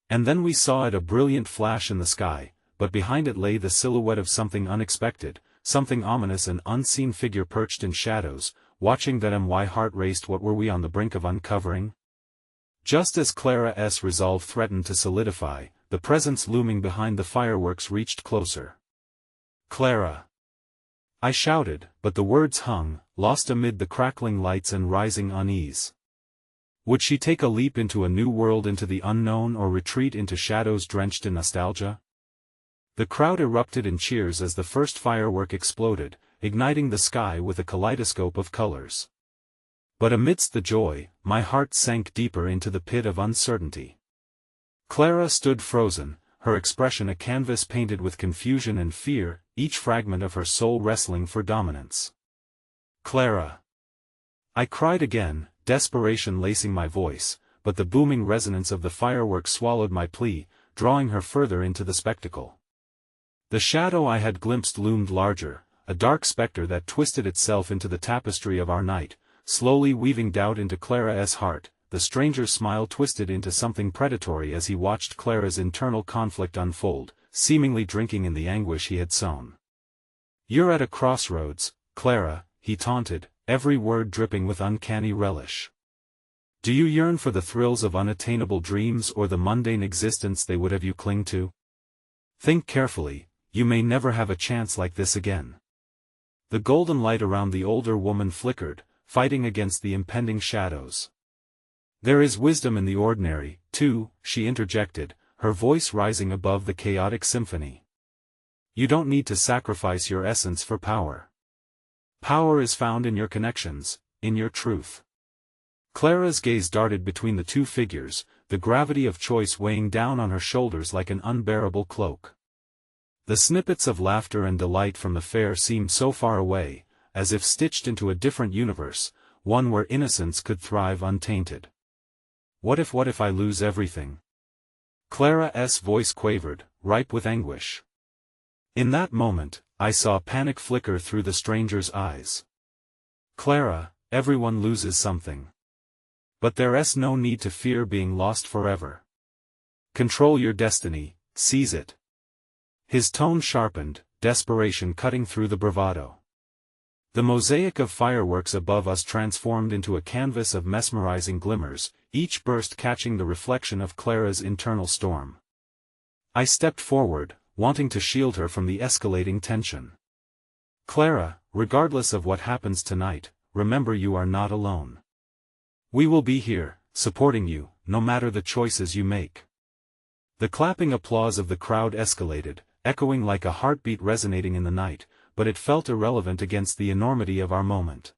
And then we saw it, a brilliant flash in the sky, but behind it lay the silhouette of something unexpected, something ominous, an unseen figure perched in shadows, watching that. My heart raced. What were we on the brink of uncovering? Just as Clara's resolve threatened to solidify, the presence looming behind the fireworks reached closer. Clara! I shouted, but the words hung, lost amid the crackling lights and rising unease. Would she take a leap into a new world, into the unknown, or retreat into shadows drenched in nostalgia? The crowd erupted in cheers as the first firework exploded, igniting the sky with a kaleidoscope of colors. But amidst the joy, my heart sank deeper into the pit of uncertainty. Clara stood frozen, her expression a canvas painted with confusion and fear, each fragment of her soul wrestling for dominance. Clara! I cried again, desperation lacing my voice, but the booming resonance of the fireworks swallowed my plea, drawing her further into the spectacle. The shadow I had glimpsed loomed larger, a dark specter that twisted itself into the tapestry of our night, slowly weaving doubt into Clara's heart. The stranger's smile twisted into something predatory as he watched Clara's internal conflict unfold, seemingly drinking in the anguish he had sown. "You're at a crossroads, Clara," he taunted, every word dripping with uncanny relish. "Do you yearn for the thrills of unattainable dreams or the mundane existence they would have you cling to? Think carefully, you may never have a chance like this again." The golden light around the older woman flickered, fighting against the impending shadows. "There is wisdom in the ordinary, too," she interjected, her voice rising above the chaotic symphony. "You don't need to sacrifice your essence for power. Power is found in your connections, in your truth." Clara's gaze darted between the two figures, the gravity of choice weighing down on her shoulders like an unbearable cloak. The snippets of laughter and delight from the fair seemed so far away, as if stitched into a different universe, one where innocence could thrive untainted. What if I lose everything?" Clara's voice quavered, ripe with anguish. In that moment, I saw panic flicker through the stranger's eyes. "Clara, everyone loses something. But there's no need to fear being lost forever. Control your destiny, seize it." His tone sharpened, desperation cutting through the bravado. The mosaic of fireworks above us transformed into a canvas of mesmerizing glimmers, each burst catching the reflection of Clara's internal storm. I stepped forward, wanting to shield her from the escalating tension. "Clara, regardless of what happens tonight, remember you are not alone. We will be here, supporting you, no matter the choices you make." The clapping applause of the crowd escalated, echoing like a heartbeat resonating in the night, but it felt irrelevant against the enormity of our moment.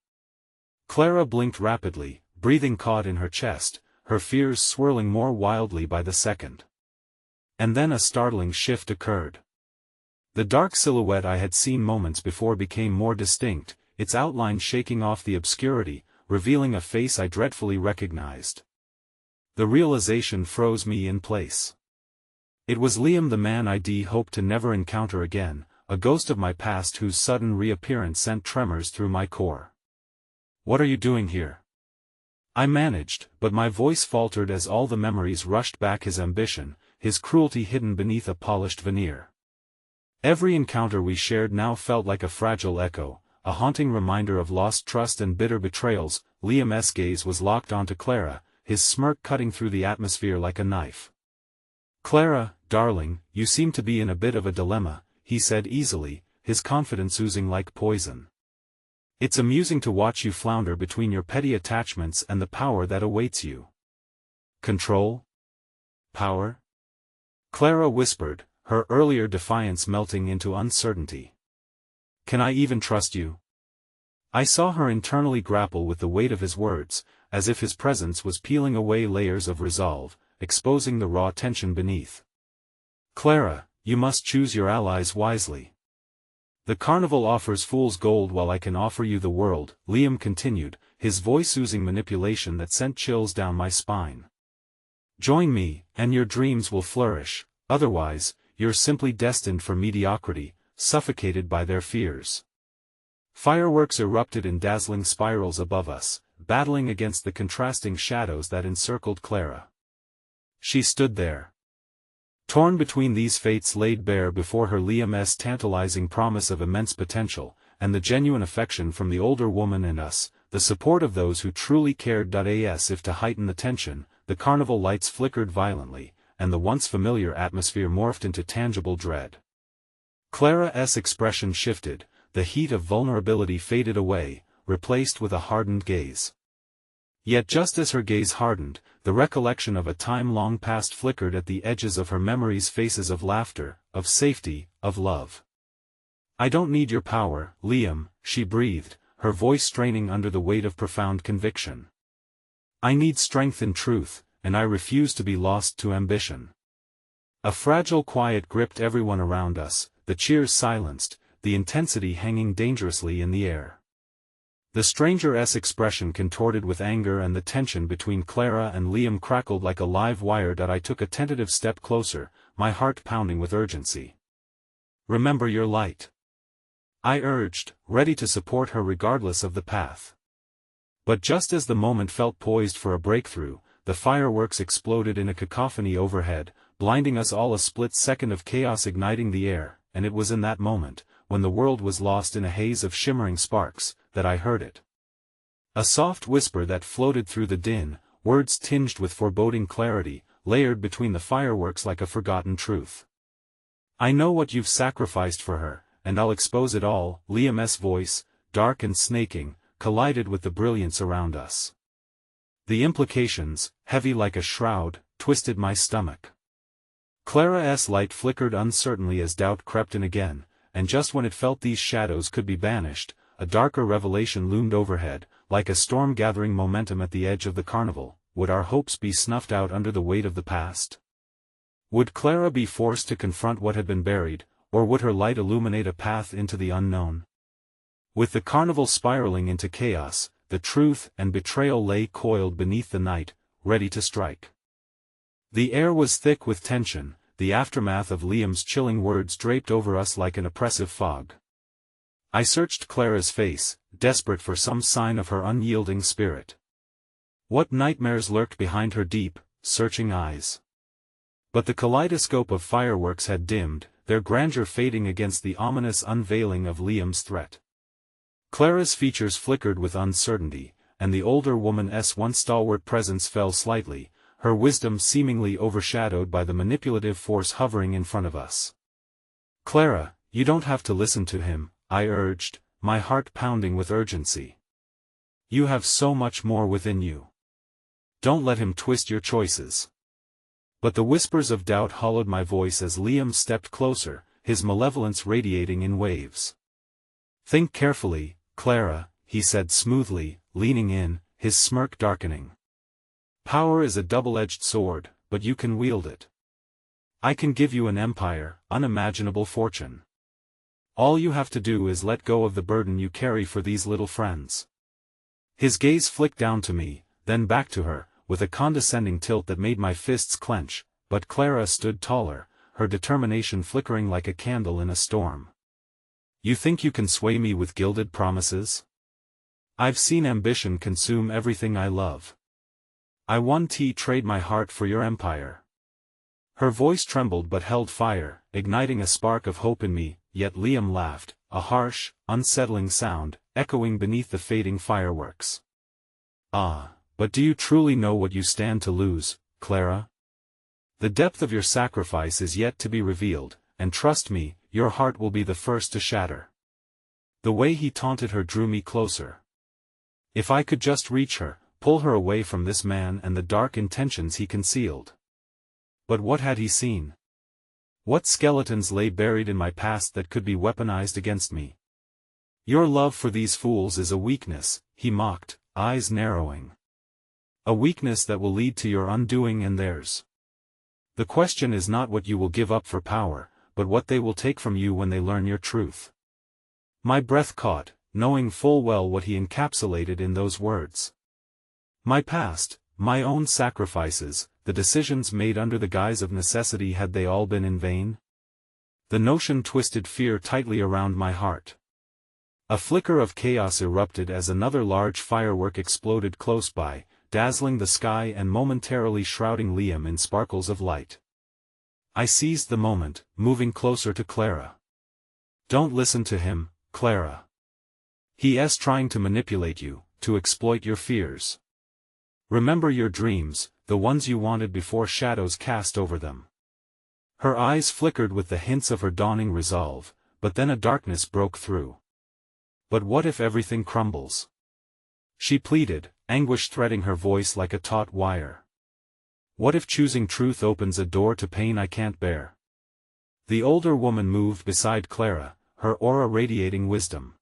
Clara blinked rapidly, breathing caught in her chest, her fears swirling more wildly by the second. And then a startling shift occurred. The dark silhouette I had seen moments before became more distinct, its outline shaking off the obscurity, revealing a face I dreadfully recognized. The realization froze me in place. It was Liam, the man I'd hoped to never encounter again, a ghost of my past whose sudden reappearance sent tremors through my core. "What are you doing here?" I managed, but my voice faltered as all the memories rushed back: his ambition, his cruelty hidden beneath a polished veneer. Every encounter we shared now felt like a fragile echo, a haunting reminder of lost trust and bitter betrayals. Liam's gaze was locked onto Clara, his smirk cutting through the atmosphere like a knife. "Clara, darling, you seem to be in a bit of a dilemma," he said easily, his confidence oozing like poison. "It's amusing to watch you flounder between your petty attachments and the power that awaits you." "Control? Power?" Clara whispered, her earlier defiance melting into uncertainty. "Can I even trust you?" I saw her internally grapple with the weight of his words, as if his presence was peeling away layers of resolve, exposing the raw tension beneath. "Clara, you must choose your allies wisely. The carnival offers fool's gold while I can offer you the world," Liam continued, his voice oozing manipulation that sent chills down my spine. "Join me, and your dreams will flourish, otherwise, you're simply destined for mediocrity, suffocated by their fears." Fireworks erupted in dazzling spirals above us, battling against the contrasting shadows that encircled Clara. She stood there, torn between these fates laid bare before her: Liam's tantalizing promise of immense potential, and the genuine affection from the older woman and us, the support of those who truly cared. As if to heighten the tension, the carnival lights flickered violently, and the once familiar atmosphere morphed into tangible dread. Clara's expression shifted, the heat of vulnerability faded away, replaced with a hardened gaze. Yet just as her gaze hardened, the recollection of a time long past flickered at the edges of her memories: faces of laughter, of safety, of love. "I don't need your power, Liam," she breathed, her voice straining under the weight of profound conviction. "I need strength and truth, and I refuse to be lost to ambition." A fragile quiet gripped everyone around us, the cheers silenced, the intensity hanging dangerously in the air. The stranger's expression contorted with anger, and the tension between Clara and Liam crackled like a live wire. I took a tentative step closer, my heart pounding with urgency. "Remember your light. I urged, ready to support her regardless of the path. But just as the moment felt poised for a breakthrough, the fireworks exploded in a cacophony overhead, blinding us all. A split second of chaos igniting the air, and it was in that moment, when the world was lost in a haze of shimmering sparks, that I heard it. A soft whisper that floated through the din, words tinged with foreboding clarity, layered between the fireworks like a forgotten truth. "I know what you've sacrificed for her, and I'll expose it all." Liam's voice, dark and snaking, collided with the brilliance around us. The implications, heavy like a shroud, twisted my stomach. Clara's light flickered uncertainly as doubt crept in again, and just when it felt these shadows could be banished, a darker revelation loomed overhead, like a storm gathering momentum at the edge of the carnival. Would our hopes be snuffed out under the weight of the past? Would Clara be forced to confront what had been buried, or would her light illuminate a path into the unknown? With the carnival spiraling into chaos, the truth and betrayal lay coiled beneath the night, ready to strike. The air was thick with tension, the aftermath of Liam's chilling words draped over us like an oppressive fog. I searched Clara's face, desperate for some sign of her unyielding spirit. What nightmares lurked behind her deep, searching eyes? But the kaleidoscope of fireworks had dimmed, their grandeur fading against the ominous unveiling of Liam's threat. Clara's features flickered with uncertainty, and the older woman's once stalwart presence fell slightly, her wisdom seemingly overshadowed by the manipulative force hovering in front of us. "Clara, you don't have to listen to him," I urged, my heart pounding with urgency. "You have so much more within you. Don't let him twist your choices." But the whispers of doubt hollowed my voice as Liam stepped closer, his malevolence radiating in waves. "Think carefully, Clara," he said smoothly, leaning in, his smirk darkening. "Power is a double-edged sword, but you can wield it. I can give you an empire, unimaginable fortune. All you have to do is let go of the burden you carry for these little friends." His gaze flicked down to me, then back to her, with a condescending tilt that made my fists clench, but Clara stood taller, her determination flickering like a candle in a storm. "You think you can sway me with gilded promises? I've seen ambition consume everything I love. I won't trade my heart for your empire." Her voice trembled but held fire, igniting a spark of hope in me, yet Liam laughed, a harsh, unsettling sound, echoing beneath the fading fireworks. "Ah, but do you truly know what you stand to lose, Clara? The depth of your sacrifice is yet to be revealed, and trust me, your heart will be the first to shatter." The way he taunted her drew me closer. If I could just reach her, pull her away from this man and the dark intentions he concealed. But what had he seen? What skeletons lay buried in my past that could be weaponized against me? "Your love for these fools is a weakness," he mocked, eyes narrowing. "A weakness that will lead to your undoing and theirs. The question is not what you will give up for power, but what they will take from you when they learn your truth." My breath caught, knowing full well what he encapsulated in those words. My past, my own sacrifices, the decisions made under the guise of necessity, had they all been in vain? The notion twisted fear tightly around my heart. A flicker of chaos erupted as another large firework exploded close by, dazzling the sky and momentarily shrouding Liam in sparkles of light. I seized the moment, moving closer to Clara. "Don't listen to him, Clara. He's trying to manipulate you, to exploit your fears. Remember your dreams, the ones you wanted before shadows cast over them." Her eyes flickered with the hints of her dawning resolve, but then a darkness broke through. "But what if everything crumbles?" she pleaded, anguish threading her voice like a taut wire. "What if choosing truth opens a door to pain I can't bear?" The older woman moved beside Clara, her aura radiating wisdom.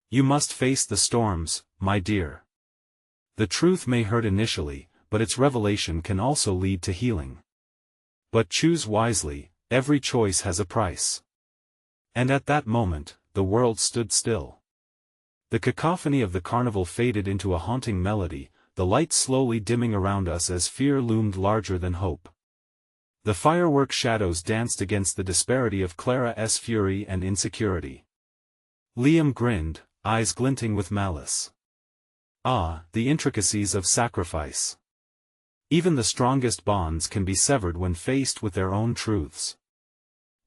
"You must face the storms, my dear. The truth may hurt initially, but its revelation can also lead to healing. But choose wisely, every choice has a price." And at that moment, the world stood still. The cacophony of the carnival faded into a haunting melody, the lights slowly dimming around us as fear loomed larger than hope. The firework shadows danced against the disparity of Clara's fury and insecurity. Liam grinned, eyes glinting with malice. Ah, the intricacies of sacrifice. Even the strongest bonds can be severed when faced with their own truths.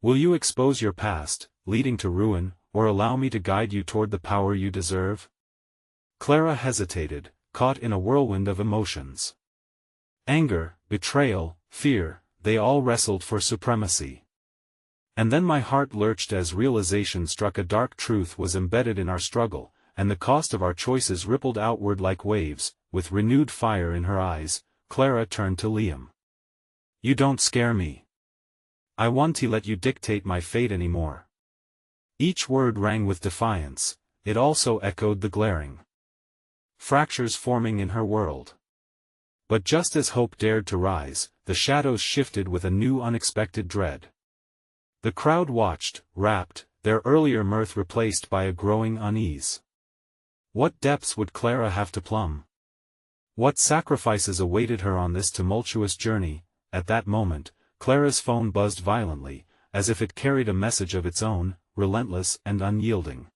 Will you expose your past, leading to ruin, or allow me to guide you toward the power you deserve? Clara hesitated, caught in a whirlwind of emotions. Anger, betrayal, fear, they all wrestled for supremacy. And then my heart lurched as realization struck. A dark truth was embedded in our struggle, and the cost of our choices rippled outward like waves. With renewed fire in her eyes, Clara turned to Liam. You don't scare me. I won't let you dictate my fate anymore. Each word rang with defiance. It also echoed the glaring fractures forming in her world. But just as hope dared to rise, the shadows shifted with a new unexpected dread. The crowd watched, rapt, their earlier mirth replaced by a growing unease. What depths would Clara have to plumb? What sacrifices awaited her on this tumultuous journey? At that moment, Clara's phone buzzed violently, as if it carried a message of its own, relentless and unyielding.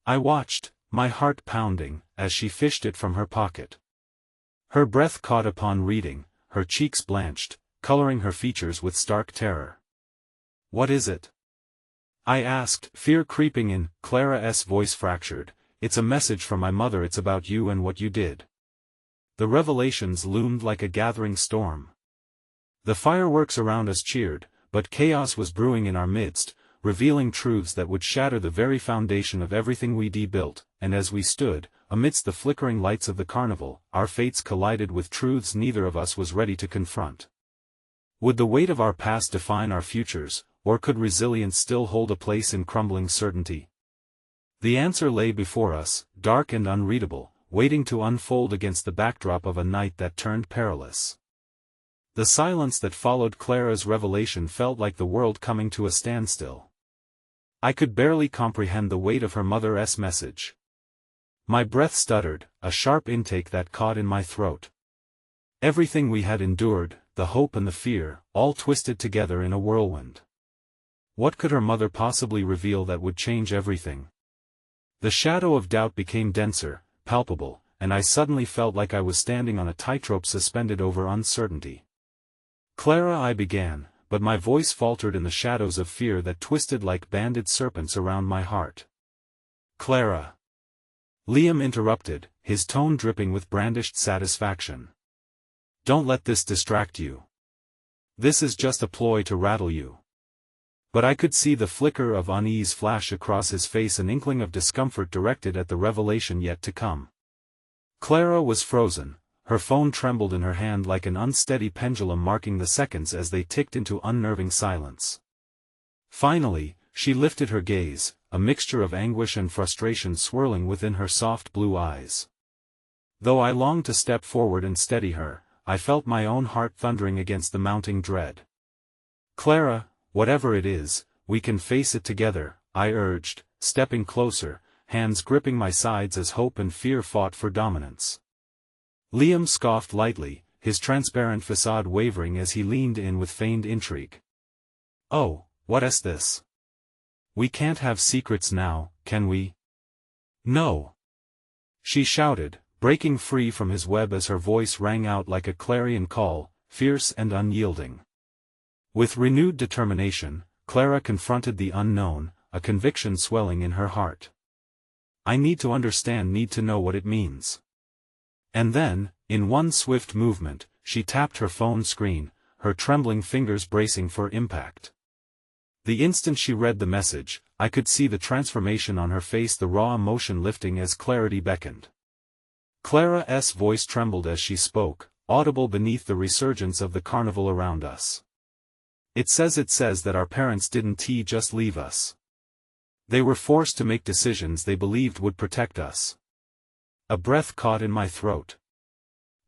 I watched, my heart pounding, as she fished it from her pocket. Her breath caught upon reading, her cheeks blanched, coloring her features with stark terror. What is it? I asked, fear creeping in. Clara's voice fractured. It's a message from my mother. It's about you and what you did. The revelations loomed like a gathering storm. The fireworks around us cheered, but chaos was brewing in our midst, revealing truths that would shatter the very foundation of everything we built. And as we stood, amidst the flickering lights of the carnival, our fates collided with truths neither of us was ready to confront. Would the weight of our past define our futures, or could resilience still hold a place in crumbling certainty? The answer lay before us, dark and unreadable, waiting to unfold against the backdrop of a night that turned perilous. The silence that followed Clara's revelation felt like the world coming to a standstill. I could barely comprehend the weight of her mother's message. My breath stuttered, a sharp intake that caught in my throat. Everything we had endured, the hope and the fear, all twisted together in a whirlwind. What could her mother possibly reveal that would change everything? The shadow of doubt became denser, palpable, and I suddenly felt like I was standing on a tightrope suspended over uncertainty. Clara, I began, but my voice faltered in the shadows of fear that twisted like banded serpents around my heart. Clara. Liam interrupted, his tone dripping with brandished satisfaction. Don't let this distract you. This is just a ploy to rattle you. But I could see the flicker of unease flash across his face, an inkling of discomfort directed at the revelation yet to come. Clara was frozen, her phone trembled in her hand like an unsteady pendulum, marking the seconds as they ticked into unnerving silence. Finally, she lifted her gaze, a mixture of anguish and frustration swirling within her soft blue eyes. Though I longed to step forward and steady her, I felt my own heart thundering against the mounting dread. Clara, whatever it is, we can face it together, I urged, stepping closer, hands gripping my sides as hope and fear fought for dominance. Liam scoffed lightly, his transparent facade wavering as he leaned in with feigned intrigue. Oh, what's this? We can't have secrets now, can we? No. She shouted, breaking free from his web as her voice rang out like a clarion call, fierce and unyielding. With renewed determination, Clara confronted the unknown, a conviction swelling in her heart. I need to understand, need to know what it means. And then, in one swift movement, she tapped her phone screen, her trembling fingers bracing for impact. The instant she read the message, I could see the transformation on her face, the raw emotion lifting as clarity beckoned. Clara's voice trembled as she spoke, audible beneath the resurgence of the carnival around us. It says that our parents didn't just leave us. They were forced to make decisions they believed would protect us. A breath caught in my throat.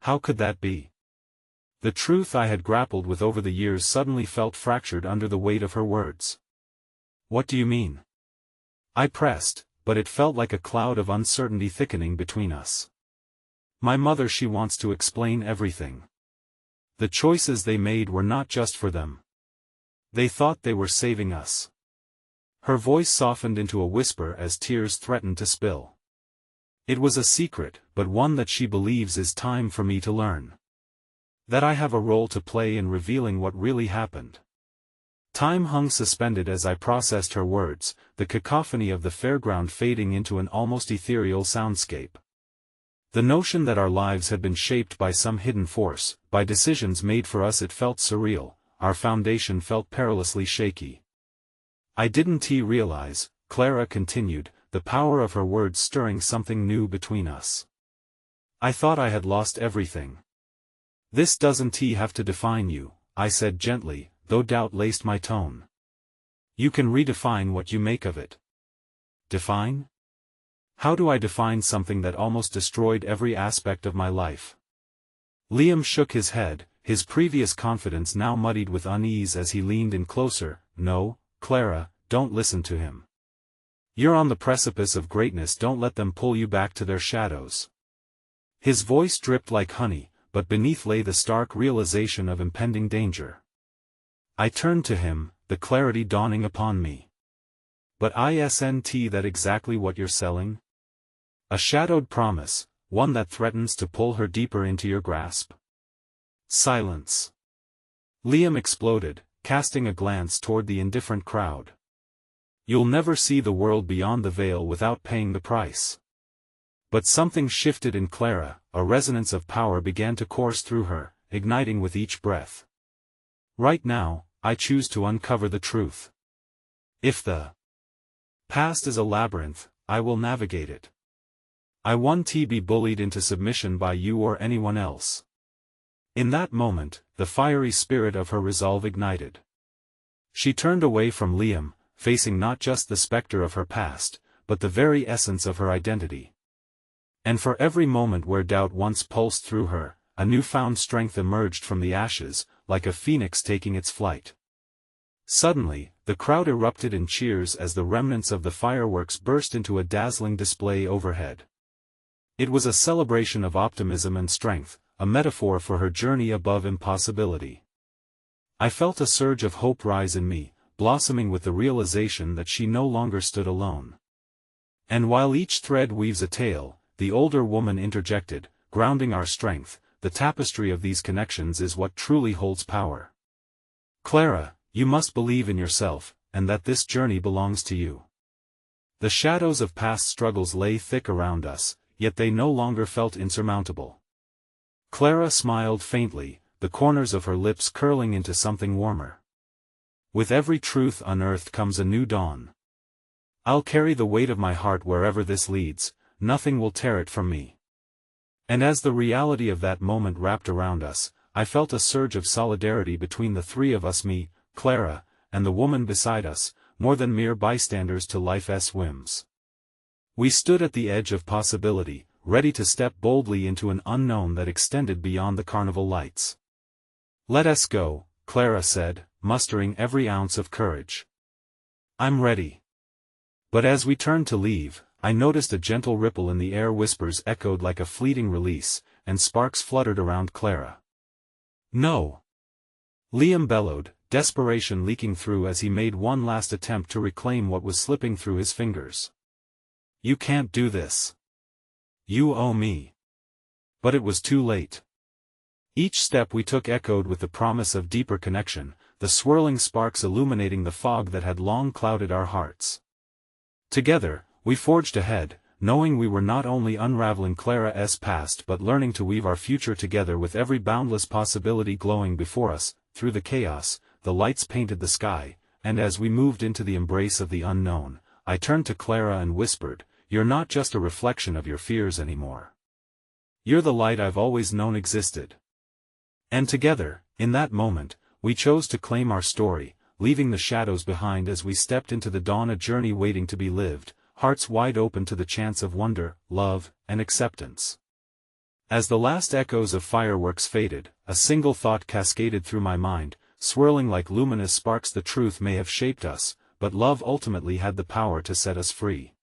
How could that be? The truth I had grappled with over the years suddenly felt fractured under the weight of her words. What do you mean? I pressed, but it felt like a cloud of uncertainty thickening between us. My mother, she wants to explain everything. The choices they made were not just for them. They thought they were saving us. Her voice softened into a whisper as tears threatened to spill. It was a secret, but one that she believes is time for me to learn. That I have a role to play in revealing what really happened. Time hung suspended as I processed her words, the cacophony of the fairground fading into an almost ethereal soundscape. The notion that our lives had been shaped by some hidden force, by decisions made for us, it felt surreal, our foundation felt perilously shaky. I didn't realize, Clara continued, the power of her words stirring something new between us. I thought I had lost everything. This doesn't have to define you, I said gently, though doubt laced my tone. You can redefine what you make of it. Define? How do I define something that almost destroyed every aspect of my life? Liam shook his head, his previous confidence now muddied with unease as he leaned in closer. No, Clara, don't listen to him. You're on the precipice of greatness, don't let them pull you back to their shadows. His voice dripped like honey, but beneath lay the stark realization of impending danger. I turned to him, the clarity dawning upon me. But isn't that exactly what you're selling? A shadowed promise, one that threatens to pull her deeper into your grasp. Silence. Liam exploded, casting a glance toward the indifferent crowd. You'll never see the world beyond the veil without paying the price. But something shifted in Clara, a resonance of power began to course through her, igniting with each breath. Right now, I choose to uncover the truth. If the past is a labyrinth, I will navigate it. I won't be bullied into submission by you or anyone else. In that moment, the fiery spirit of her resolve ignited. She turned away from Liam, facing not just the specter of her past, but the very essence of her identity. And for every moment where doubt once pulsed through her, a newfound strength emerged from the ashes, like a phoenix taking its flight. Suddenly, the crowd erupted in cheers as the remnants of the fireworks burst into a dazzling display overhead. It was a celebration of optimism and strength, a metaphor for her journey above impossibility. I felt a surge of hope rise in me, blossoming with the realization that she no longer stood alone. And while each thread weaves a tale, the older woman interjected, grounding our strength, the tapestry of these connections is what truly holds power. Clara, you must believe in yourself, and that this journey belongs to you. The shadows of past struggles lay thick around us, yet they no longer felt insurmountable. Clara smiled faintly, the corners of her lips curling into something warmer. With every truth unearthed comes a new dawn. I'll carry the weight of my heart wherever this leads, nothing will tear it from me. And as the reality of that moment wrapped around us, I felt a surge of solidarity between the three of us, me, Clara, and the woman beside us, more than mere bystanders to life's whims. We stood at the edge of possibility, ready to step boldly into an unknown that extended beyond the carnival lights. Let us go, Clara said, mustering every ounce of courage. I'm ready. But as we turned to leave, I noticed a gentle ripple in the air, whispers echoed like a fleeting release, and sparks fluttered around Clara. No! Liam bellowed, desperation leaking through as he made one last attempt to reclaim what was slipping through his fingers. You can't do this. You owe me. But it was too late. Each step we took echoed with the promise of deeper connection, the swirling sparks illuminating the fog that had long clouded our hearts. Together, we forged ahead, knowing we were not only unraveling Clara's past but learning to weave our future together, with every boundless possibility glowing before us. Through the chaos, the lights painted the sky, and as we moved into the embrace of the unknown, I turned to Clara and whispered, "You're not just a reflection of your fears anymore. You're the light I've always known existed." And together, in that moment, we chose to claim our story, leaving the shadows behind as we stepped into the dawn, a journey waiting to be lived, hearts wide open to the chance of wonder, love, and acceptance. As the last echoes of fireworks faded, a single thought cascaded through my mind, swirling like luminous sparks: the truth may have shaped us, but love ultimately had the power to set us free.